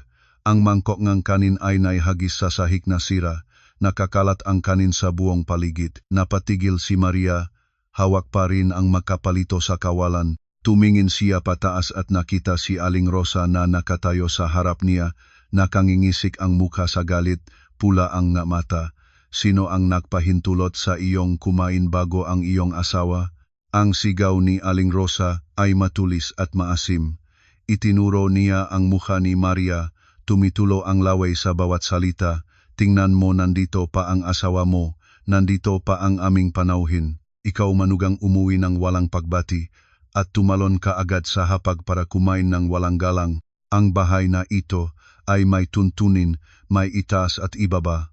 Ang mangkok ng kanin ay naihagis sa sahig na sira. Nakakalat ang kanin sa buong paligid. Napatigil si Maria. Hawak pa rin ang makapalito sa kawalan. Tumingin siya pataas at nakita si Aling Rosa na nakatayo sa harap niya. Nakangingisik ang mukha sa galit, pula ang mata. Sino ang nagpahintulot sa iyong kumain bago ang iyong asawa? Ang sigaw ni Aling Rosa ay matulis at maasim. Itinuro niya ang mukha ni Maria, tumitulo ang laway sa bawat salita. Tingnan mo, nandito pa ang asawa mo, nandito pa ang aming panauhin. Ikaw manugang umuwi ng walang pagbati at tumalon ka agad sa hapag para kumain ng walang galang. Ang bahay na ito ay may tuntunin, may itaas at ibaba.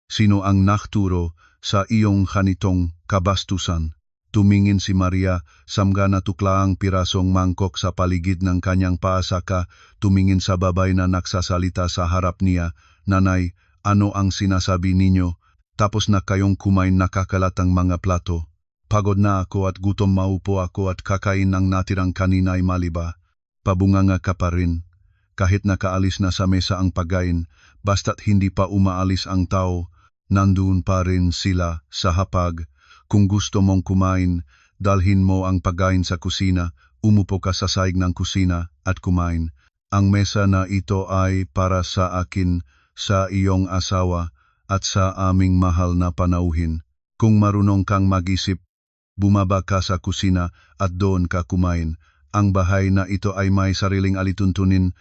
Sino ang nakturo sa iyong ganitong kabastusan? Tumingin si Maria, samga natukla ang pirasong mangkok sa paligid ng kanyang paa, saka tumingin sa babay na nagsasalita sa harap niya. Nanay, Ano ang sinasabi ninyo? Tapos na kayong kumain nakakalatang mga plato. Pagod na ako at gutom, maupo ako at kakain ng natirang kanina'y maliba. Pabunganga ka pa rin. Kahit nakaalis na sa mesa ang pagkain, basta't hindi pa umaalis ang tao, nandoon pa rin sila sa hapag. Kung gusto mong kumain, dalhin mo ang pagkain sa kusina, umupo ka sa sahig ng kusina at kumain. Ang mesa na ito ay para sa akin, sa iyong asawa, at sa aming mahal na panauhin. Kung marunong kang mag-isip, bumaba ka sa kusina at doon ka kumain. Ang bahay na ito ay may sariling alituntunin.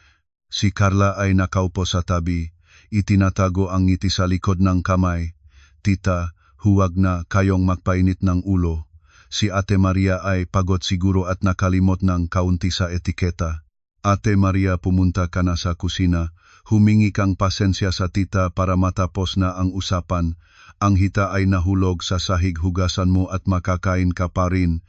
Si Carla ay nakaupo sa tabi, itinatago ang ngiti sa likod ng kamay. Tita, huwag na kayong magpainit ng ulo. Si Ate Maria ay pagod siguro at nakalimot ng kaunti sa etiketa. Ate Maria, pumunta ka na sa kusina. Humingi kang pasensya sa tita para matapos na ang usapan. Ang hita ay nahulog sa sahig, hugasan mo at makakain ka pa rin.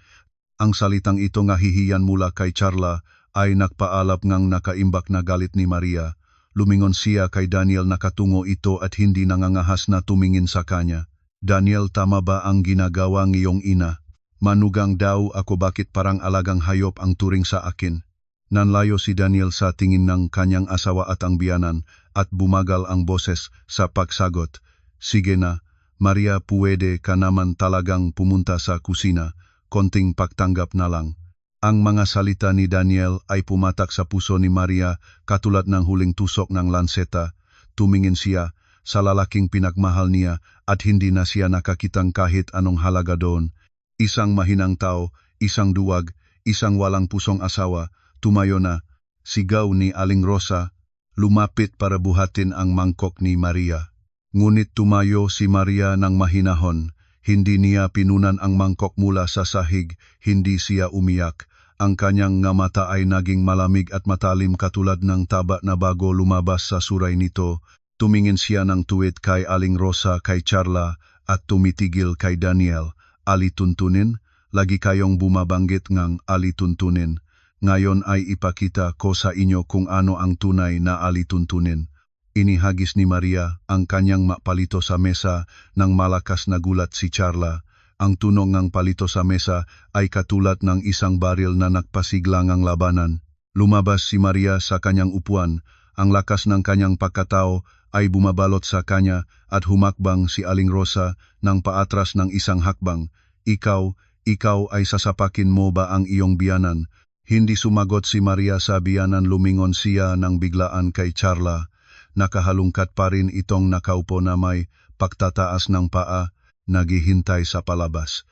Ang salitang ito nga hihiyan mula kay Carla ay nagpaalap ngang nakaimbak na galit ni Maria. Lumingon siya kay Daniel, nakatungo ito at hindi nangangahas na tumingin sa kanya. Daniel, tama ba ang ginagawa ngiyong ina? Manugang daw ako, bakit parang alagang hayop ang turing sa akin? Nanlayo si Daniel sa tingin ng kanyang asawa at ang biyanan at bumagal ang boses sa pagsagot. Sige na, Maria, puwede ka naman talagang pumunta sa kusina, konting pagtanggap na lang. Ang mga salita ni Daniel ay pumatak sa puso ni Maria katulad ng huling tusok ng lanseta. Tumingin siya sa lalaking pinagmahal niya at hindi na siya nakakitang kahit anong halaga doon. Isang mahinang tao, isang duwag, isang walang pusong asawa. Tumayo na, sigaw ni Aling Rosa, lumapit para buhatin ang mangkok ni Maria. Ngunit tumayo si Maria ng mahinahon. Hindi niya pinunan ang mangkok mula sa sahig, hindi siya umiyak. Ang kanyang nga mata ay naging malamig at matalim katulad ng taba na bago lumabas sa suray nito. Tumingin siya ng tuwid kay Aling Rosa, kay Carla at tumitigil kay Daniel. Alituntunin? Lagi kayong bumabanggit ngang alituntunin. Ngayon ay ipakita ko sa inyo kung ano ang tunay na alituntunin. Inihagis ni Maria ang kanyang mapalito sa mesa ng malakas na gulat si Carla. Ang tunog ng palito sa mesa ay katulad ng isang baril na nagpasiglang ang labanan. Lumabas si Maria sa kanyang upuan. Ang lakas ng kanyang pagkatao ay bumabalot sa kanya at humakbang si Aling Rosa ng paatras ng isang hakbang. Ikaw ay sasapakin mo ba ang iyong biyanan? Hindi sumagot si Maria sa biyanan, lumingon siya ng biglaan kay Carla. Nakahalungkat pa rin itong nakaupo na may pagtataas ng paa, naghihintay sa palabas.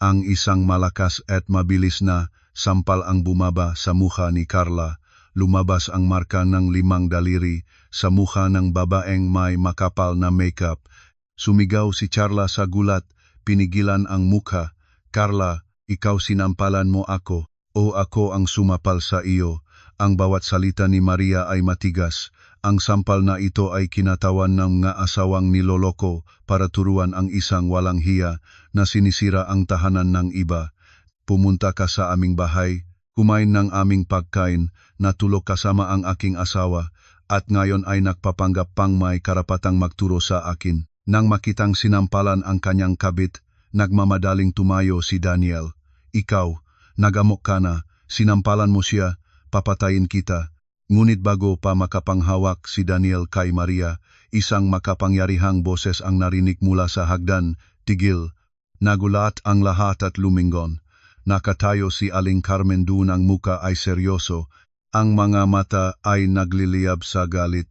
Ang isang malakas at mabilis na sampal ang bumaba sa mukha ni Carla. Lumabas ang marka ng 5 daliri sa mukha ng babaeng may makapal na makeup. Sumigaw si Carla sa gulat, pinigilan ang mukha. Carla, ikaw sinampalan mo ako. O ako ang sumapal sa iyo. Ang bawat salita ni Maria ay matigas. Ang sampal na ito ay kinatawan ng nga asawang niloloko para turuan ang isang walang hiya na sinisira ang tahanan ng iba. Pumunta ka sa aming bahay, kumain ng aming pagkain, natulog kasama ang aking asawa, at ngayon ay nagpapanggap pang may karapatang magturo sa akin. Nang makitang sinampalan ang kanyang kabit, nagmamadaling tumayo si Daniel. Ikaw, nagamok ka na, sinampalan mo siya, papatayin kita. Ngunit bago pa makapanghawak si Daniel kay Maria, isang makapangyarihang boses ang narinig mula sa hagdan, tigil. Nagulat ang lahat at lumingon. Nakatayo si Aling Carmen, doon ang muka ay seryoso, ang mga mata ay nagliliyab sa galit.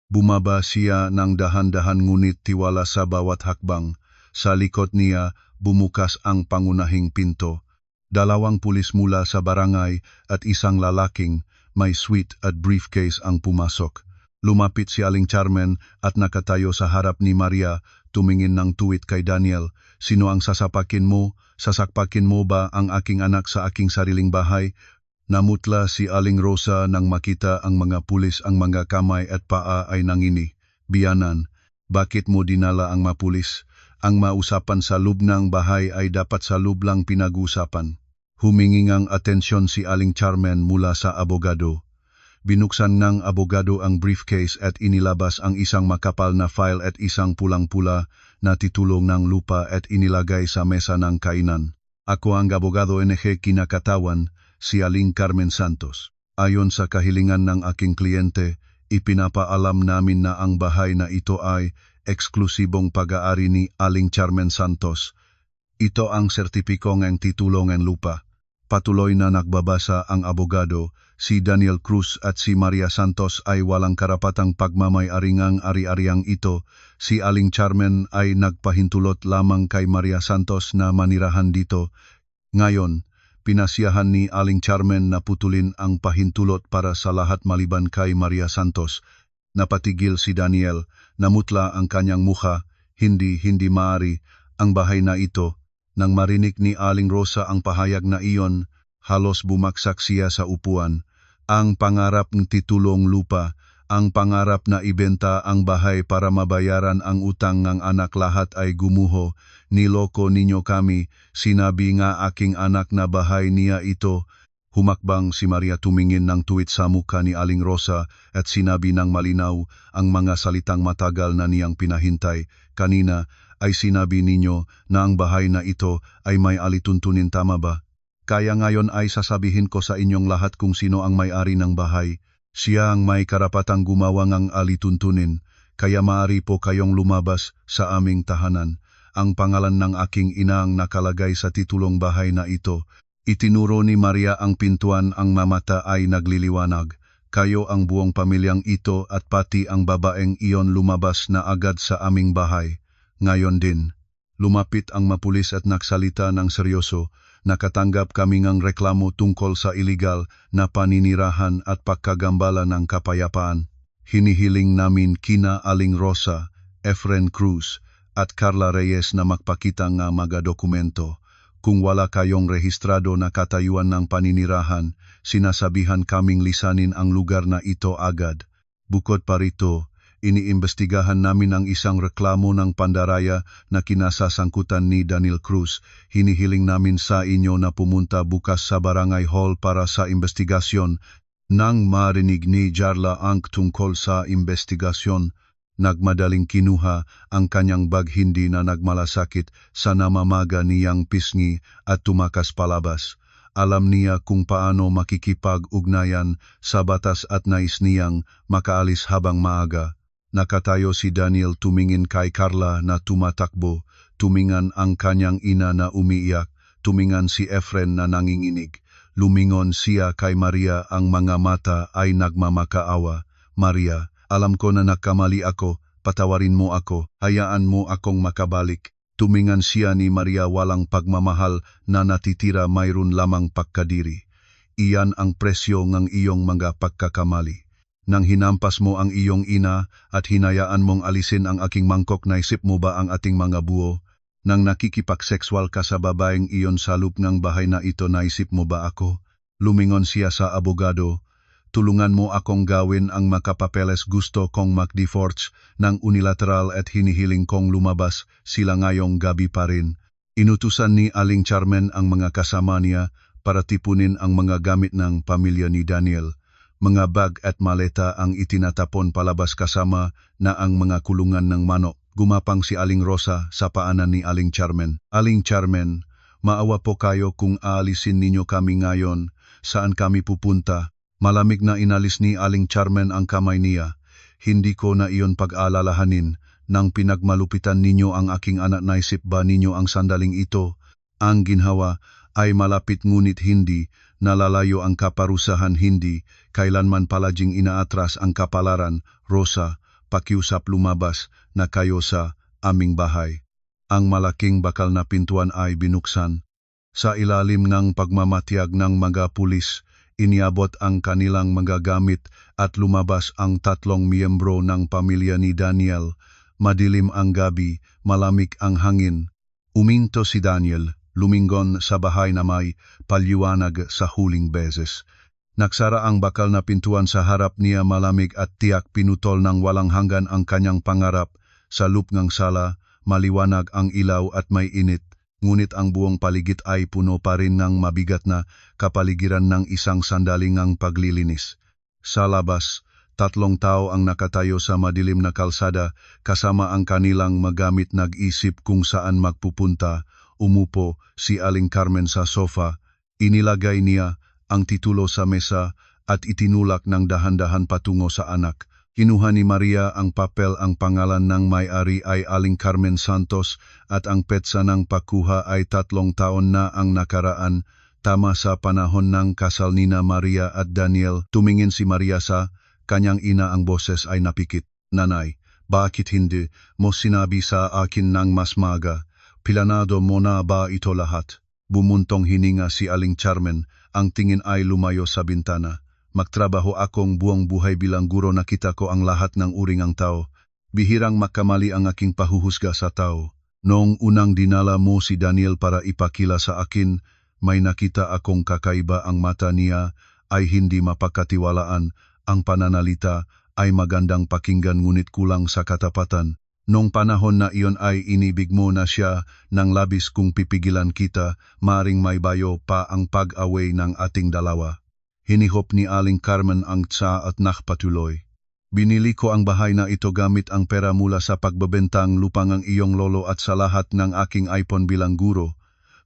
Bumaba siya ng dahan-dahan ngunit tiwala sa bawat hakbang. Sa likod niya, bumukas ang pangunahing pinto. 2 pulis mula sa barangay at isang lalaking may suit at briefcase ang pumasok. Lumapit si Aling Carmen at nakatayo sa harap ni Maria, tumingin ng tuwid kay Daniel. Sino ang sasapakin mo? Sasakpakin mo ba ang aking anak sa aking sariling bahay? Namutla si Aling Rosa nang makita ang mga pulis, ang mga kamay at paa ay nangini. Biyanan, bakit mo dinala ang mapulis? Ang mausapan sa loob ng bahay ay dapat sa loob lang pinag-usapan. Humingi ng atensyon si Aling Carmen mula sa abogado. Binuksan ng abogado ang briefcase at inilabas ang isang makapal na file at isang pulang-pula na titulong ng lupa at inilagay sa mesa ng kainan. Ako ang abogado NG kinakatawan, si Aling Carmen Santos. Ayon sa kahilingan ng aking kliyente, ipinapaalam namin na ang bahay na ito ay eksklusibong pag-aari ni Aling Carmen Santos. Ito ang sertipiko ng titulo ng lupa. Patuloy na nagbabasa ang abogado, si Daniel Cruz at si Maria Santos ay walang karapatang pagmamay-ari ng ari-ariang ito. Si Aling Carmen ay nagpahintulot lamang kay Maria Santos na manirahan dito. Ngayon, pinasiyahan ni Aling Carmen na putulin ang pahintulot para sa lahat maliban kay Maria Santos. Napatigil si Daniel, namutla ang kanyang mukha, hindi maari ang bahay na ito. Nang marinig ni Aling Rosa ang pahayag na iyon, halos bumaksak siya sa upuan. Ang pangarap ng titulong lupa, ang pangarap na ibenta ang bahay para mabayaran ang utang ng anak lahat ay gumuho. Niloko ninyo kami, sinabi nga aking anak na bahay niya ito. Humakbang si Maria tumingin ng tuwid sa mukha ni Aling Rosa at sinabi ng malinaw ang mga salitang matagal na niyang pinahintay. Kanina ay sinabi ninyo na ang bahay na ito ay may alituntunin, tama ba? Kaya ngayon ay sasabihin ko sa inyong lahat kung sino ang may-ari ng bahay. Siya ang may karapatang gumawa ng alituntunin, kaya maaari po kayong lumabas sa aming tahanan. Ang pangalan ng aking ina ang nakalagay sa titulong bahay na ito. Itinuro ni Maria ang pintuan, ang mamata ay nagliliwanag. Kayo ang buong pamilyang ito at pati ang babaeng iyon lumabas na agad sa aming bahay. Ngayon din, lumapit ang mapulis at nagsalita ng seryoso. Nakatanggap kami ng reklamo tungkol sa iligal na paninirahan at pagkagambala ng kapayapaan. Hinihiling namin kina Aling Rosa, Efren Cruz at Carla Reyes na magpakita ng mga dokumento. Kung wala kayong rehistrado na katayuan ng paninirahan, sinasabihan kaming lisanin ang lugar na ito agad. Bukod pa rito, iniimbestigahan namin ang isang reklamo ng pandaraya na kinasasangkutan ni Daniel Cruz. Hinihiling namin sa inyo na pumunta bukas sa Barangay Hall para sa investigasyon. Nang marinig ni Jarla ang tungkol sa investigasyon, nagmadaling kinuha ang kanyang bag, hindi na nagmalasakit sa namamaga niyang pisngi at tumakas palabas. Alam niya kung paano makikipag-ugnayan sa batas at nais niyang makaalis habang maaga. Nakatayo si Daniel tumingin kay Carla na tumatakbo, tumingan ang kanyang ina na umiiyak, tumingan si Efren na nanginginig. Lumingon siya kay Maria, ang mga mata ay nagmamakaawa. Maria, alam ko na nakamali ako, patawarin mo ako, hayaan mo akong makabalik. Tumingan siya ni Maria, walang pagmamahal na natitira, mayroon lamang pagkadiri. Iyan ang presyo ng iyong mga pagkakamali. Nang hinampas mo ang iyong ina at hinayaan mong alisin ang aking mangkok, naisip mo ba ang ating mga buo? Nang nakikipagsekswal ka sa babaeng iyon sa loob ng bahay na ito, naisip mo ba ako? Lumingon siya sa abogado. Tulungan mo akong gawin ang makapapeles, gusto kong mag-divorce ng unilateral at hinihiling kong lumabas sila ngayong gabi pa rin. Inutusan ni Aling Carmen ang mga kasama niya para tipunin ang mga gamit ng pamilya ni Daniel. Mga bag at maleta ang itinatapon palabas kasama na ang mga kulungan ng manok. Gumapang si Aling Rosa sa paanan ni Aling Carmen. Aling Carmen, maawa po kayo kung aalisin ninyo kami ngayon. Saan kami pupunta? Malamig na inalis ni Aling Carmen ang kamay niya. Hindi ko na iyon pag-alalahanin. Nang pinagmalupitan ninyo ang aking anak, naisip ba ninyo ang sandaling ito? Ang ginhawa ay malapit ngunit hindi nalalayo ang kaparusahan, hindi kailanman palaging inaatras ang kapalaran. Rosa, pakiusap lumabas na kayo sa aming bahay. Ang malaking bakal na pintuan ay binuksan. Sa ilalim ng pagmamatiyag ng mga pulis, iniabot ang kanilang mga gamit at lumabas ang tatlong miyembro ng pamilya ni Daniel. Madilim ang gabi, malamig ang hangin. Uminto si Daniel, lumingon sa bahay na may paliwanag sa huling beses. Nagsara ang bakal na pintuan sa harap niya, malamig at tiyak, pinutol ng walang hanggan ang kanyang pangarap. Sa loob ng sala, maliwanag ang ilaw at may init. Ngunit ang buong paligid ay puno pa rin ng mabigat na kapaligiran ng isang sandaling ang paglilinis. Sa labas, 3 tao ang nakatayo sa madilim na kalsada kasama ang kanilang magamit nag-isip kung saan magpupunta. Umupo si Aling Carmen sa sofa, inilagay niya ang titulo sa mesa at itinulak ng dahan-dahan patungo sa anak. Kinuha ni Maria ang papel, ang pangalan ng may-ari ay Aling Carmen Santos at ang petsa ng pakuha ay 3 taon na ang nakaraan, tama sa panahon ng kasal nina Maria at Daniel. Tumingin si Maria sa kanyang ina, ang boses ay napikit. Nanay, bakit hindi mo sinabi sa akin ng mas maga? Planado mo na ba ito lahat? Bumuntong hininga si Aling Carmen, ang tingin ay lumayo sa bintana. Magtrabaho akong buong buhay bilang guro, nakita ko ang lahat ng uri ng tao. Bihirang makamali ang aking pahuhusga sa tao. Noong unang dinala mo si Daniel para ipakila sa akin, may nakita akong kakaiba, ang mata niya ay hindi mapagkatiwalaan, ang pananalita ay magandang pakinggan ngunit kulang sa katapatan. Nung panahon na iyon ay inibig mo na siya ng labis, kung pipigilan kita, maring may bayo pa ang pag-away ng ating dalawa. Hinihop ni Aling Carmen ang tsa at nakpatuloy. Binili ko ang bahay na ito gamit ang pera mula sa pagbebentang lupang ng iyong lolo at sa lahat ng aking ipon bilang guro.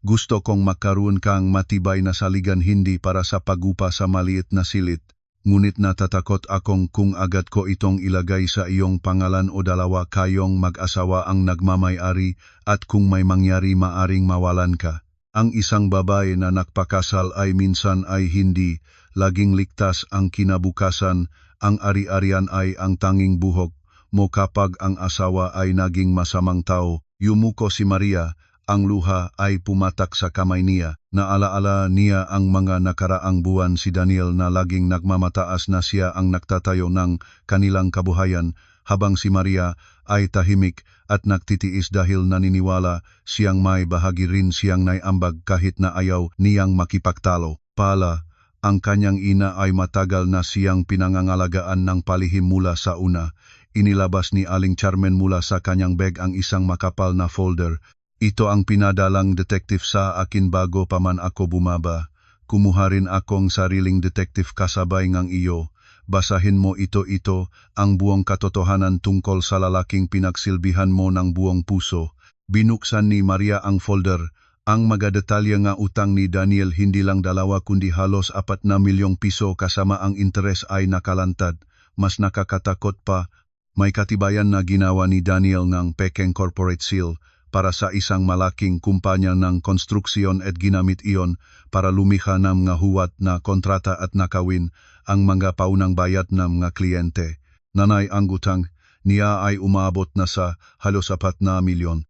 Gusto kong makaroon kang matibay na saligan, hindi para sa pagupa sa maliit na silit. Ngunit natatakot akong kung agad ko itong ilagay sa iyong pangalan o dalawa kayong mag-asawa ang nagmamay-ari at kung may mangyari maaring mawalan ka. Ang isang babae na nagpakasal ay minsan ay hindi laging ligtas ang kinabukasan. Ang ari-arian ay ang tanging buhok mo kapag ang asawa ay naging masamang tao. Yumuko si Maria. Ang luha ay pumatak sa kamay niya. Naalaala niya ang mga nakaraang buwan, si Daniel na laging nagmamataas na siya ang nagtatayo ng kanilang kabuhayan, habang si Maria ay tahimik at nagtitiis dahil naniniwala siyang may bahagi rin siyang naiambag kahit na ayaw niyang makipagtalo. Pala, ang kanyang ina ay matagal na siyang pinangangalagaan ng palihim mula sa una. Inilabas ni Aling Carmen mula sa kanyang bag ang isang makapal na folder. Ito ang pinadalang detective sa akin bago pa man ako bumaba. Kumuha rin akong sariling detective kasabay ng iyo. Basahin mo ito ang buong katotohanan tungkol sa lalaking pinagsilbihan mo ng buong puso. Binuksan ni Maria ang folder. Ang mga detalye nga utang ni Daniel, hindi lang 2 kundi halos 4 na milyong piso kasama ang interes ay nakalantad. Mas nakakatakot pa, may katibayan na ginawa ni Daniel ng pekeng corporate seal para sa isang malaking kumpanya ng konstruksyon at ginamit iyon para lumikha ng mga huwat na kontrata at nakawin ang mga paunang bayad ng mga kliyente. Nanay, ang utang niya ay umabot na sa halos 4 na milyon.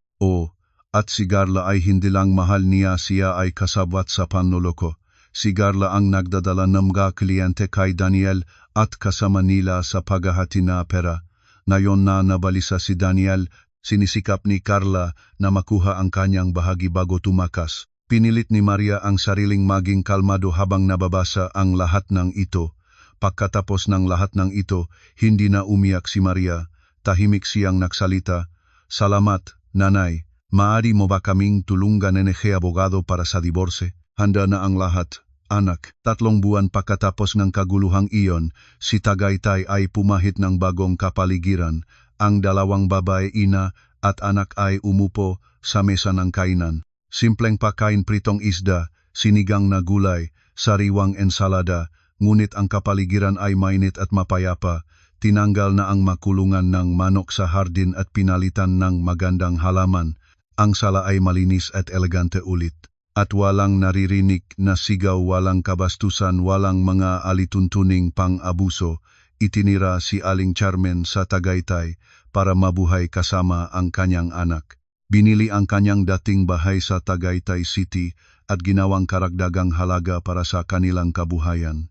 At si Carla ay hindi lang mahal niya, siya ay kasabwat sa panloloko. Si Carla ang nagdadala ng mga kliyente kay Daniel at kasama nila sa paghahati na pera. Ngayon na nabalisa si Daniel, sinisikap ni Carla na makuha ang kanyang bahagi bago tumakas. Pinilit ni Maria ang sariling maging kalmado habang nababasa ang lahat ng ito. Pagkatapos ng lahat ng ito, hindi na umiyak si Maria. Tahimik siyang nagsalita. Salamat, nanay. Maaari mo ba kaming tulungan NG abogado para sa divorce? Handa na ang lahat, anak. 3 buwan pagkatapos ng kaguluhang iyon, si Tagaytay ay pumahit ng bagong kapaligiran. Ang 2 babae, ina at anak ay umupo sa mesa ng kainan. Simpleng pagkain, pritong isda, sinigang na gulay, sariwang ensalada, ngunit ang kapaligiran ay mainit at mapayapa. Tinanggal na ang makulungan ng manok sa hardin at pinalitan ng magandang halaman. Ang sala ay malinis at elegante ulit. At walang naririnig na sigaw, walang kabastusan, walang mga alituntuning pang-abuso. Itinira si Aling Carmen sa Tagaytay para mabuhay kasama ang kanyang anak. Binili ang kanyang dating bahay sa Tagaytay City at ginawang karagdagang halaga para sa kanilang kabuhayan.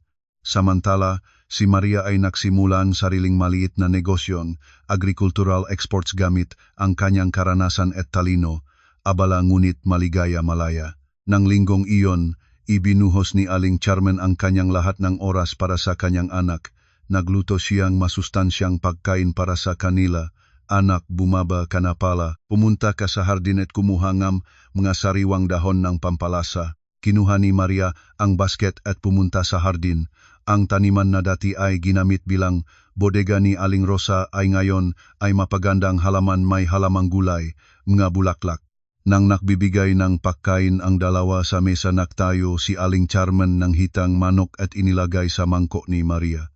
Samantala, si Maria ay nagsimulan sariling maliit na negosyong agricultural exports gamit ang kanyang karanasan at talino, abala ngunit maligaya malaya. Nang linggong iyon, ibinuhos ni Aling Carmen ang kanyang lahat ng oras para sa kanyang anak. Nagluto siyang masustansyang pagkain para sa kanila. Anak, bumaba ka na pala. Pumunta ka sa hardin at kumuha ng mga sariwang dahon ng pampalasa. Kinuha ni Maria ang basket at pumunta sa hardin. Ang taniman na dati ay ginamit bilang bodega ni Aling Rosa ay ngayon ay mapagandang halaman, may halamang gulay, mga bulaklak. Nang nakbibigay ng pagkain ang dalawa sa mesa, naktayo si Aling Charman ng hitang manok at inilagay sa mangkok ni Maria.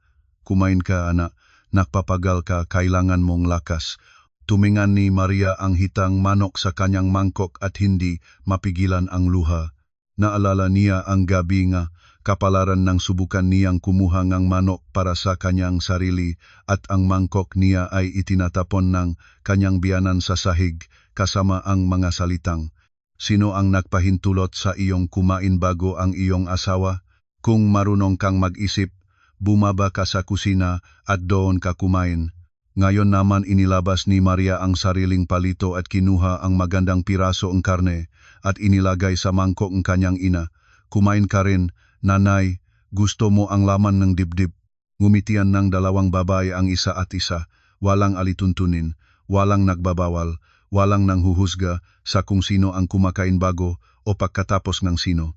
Kumain ka, anak, nakpapagal ka, kailangan mong lakas. Tumingan ni Maria ang hitang manok sa kanyang mangkok at hindi mapigilan ang luha. Naalala niya ang gabi nga kapalaran ng subukan niyang kumuha ng manok para sa kanyang sarili at ang mangkok niya ay itinatapon ng kanyang biyanan sa sahig kasama ang mga salitang, "Sino ang nagpahintulot sa iyong kumain bago ang iyong asawa? Kung marunong kang mag-isip, bumaba ka sa kusina at doon ka kumain." Ngayon naman inilabas ni Maria ang sariling palito at kinuha ang magandang piraso ng karne at inilagay sa mangkok ng kanyang ina. "Kumain ka rin, nanay, gusto mo ang laman ng dibdib." Ngumitian ng dalawang babae ang isa at isa, walang alituntunin, walang nagbabawal, walang nanghuhusga sa kung sino ang kumakain bago o pagkatapos ng sino.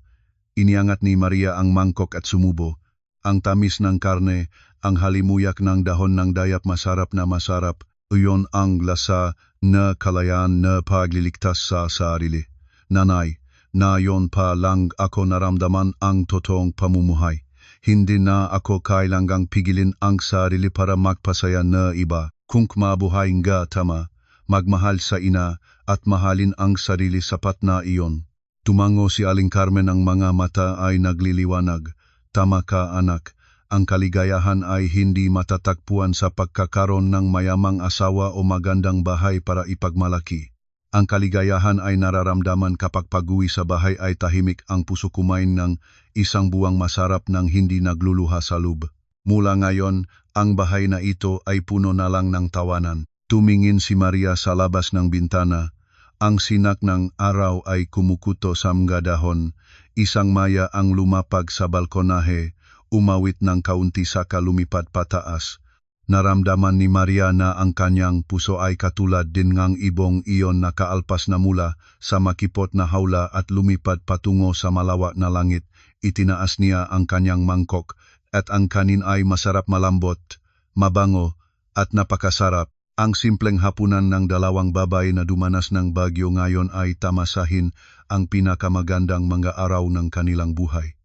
Iniangat ni Maria ang mangkok at sumubo. Ang tamis ng karne, ang halimuyak ng dahon ng dayap, masarap na masarap. Iyon ang lasa na kalayaan na pagliligtas sa sarili. Nanay, na yon pa lang ako naramdaman ang totoong pamumuhay. Hindi na ako kailangang pigilin ang sarili para magpasaya na iba. Kung mabuhay nga tama, magmahal sa ina at mahalin ang sarili, sapat na iyon. Tumango si Aling Carmen, ang mga mata ay nagliliwanag. Tama ka, anak. Ang kaligayahan ay hindi matatagpuan sa pagkakaroon ng mayamang asawa o magandang bahay para ipagmalaki. Ang kaligayahan ay nararamdaman kapag pag-uwi sa bahay ay tahimik ang puso, kumain ng isang buwang masarap nang hindi nagluluha sa loob. Mula ngayon, ang bahay na ito ay puno na lang ng tawanan. Tumingin si Maria sa labas ng bintana. Ang sinak ng araw ay kumukuto sa mga dahon. Isang maya ang lumapag sa balkonahe, umawit ng kaunti saka lumipad pataas. Naramdaman ni Maria na ang kanyang puso ay katulad din ngang ibong iyon na kaalpas na mula sa makipot na hawla at lumipad patungo sa malawak na langit. Itinaas niya ang kanyang mangkok at ang kanin ay masarap, malambot, mabango at napakasarap. Ang simpleng hapunan ng dalawang babae na dumanas ng bagyo ngayon ay tamasahin ang pinakamagandang mga araw ng kanilang buhay.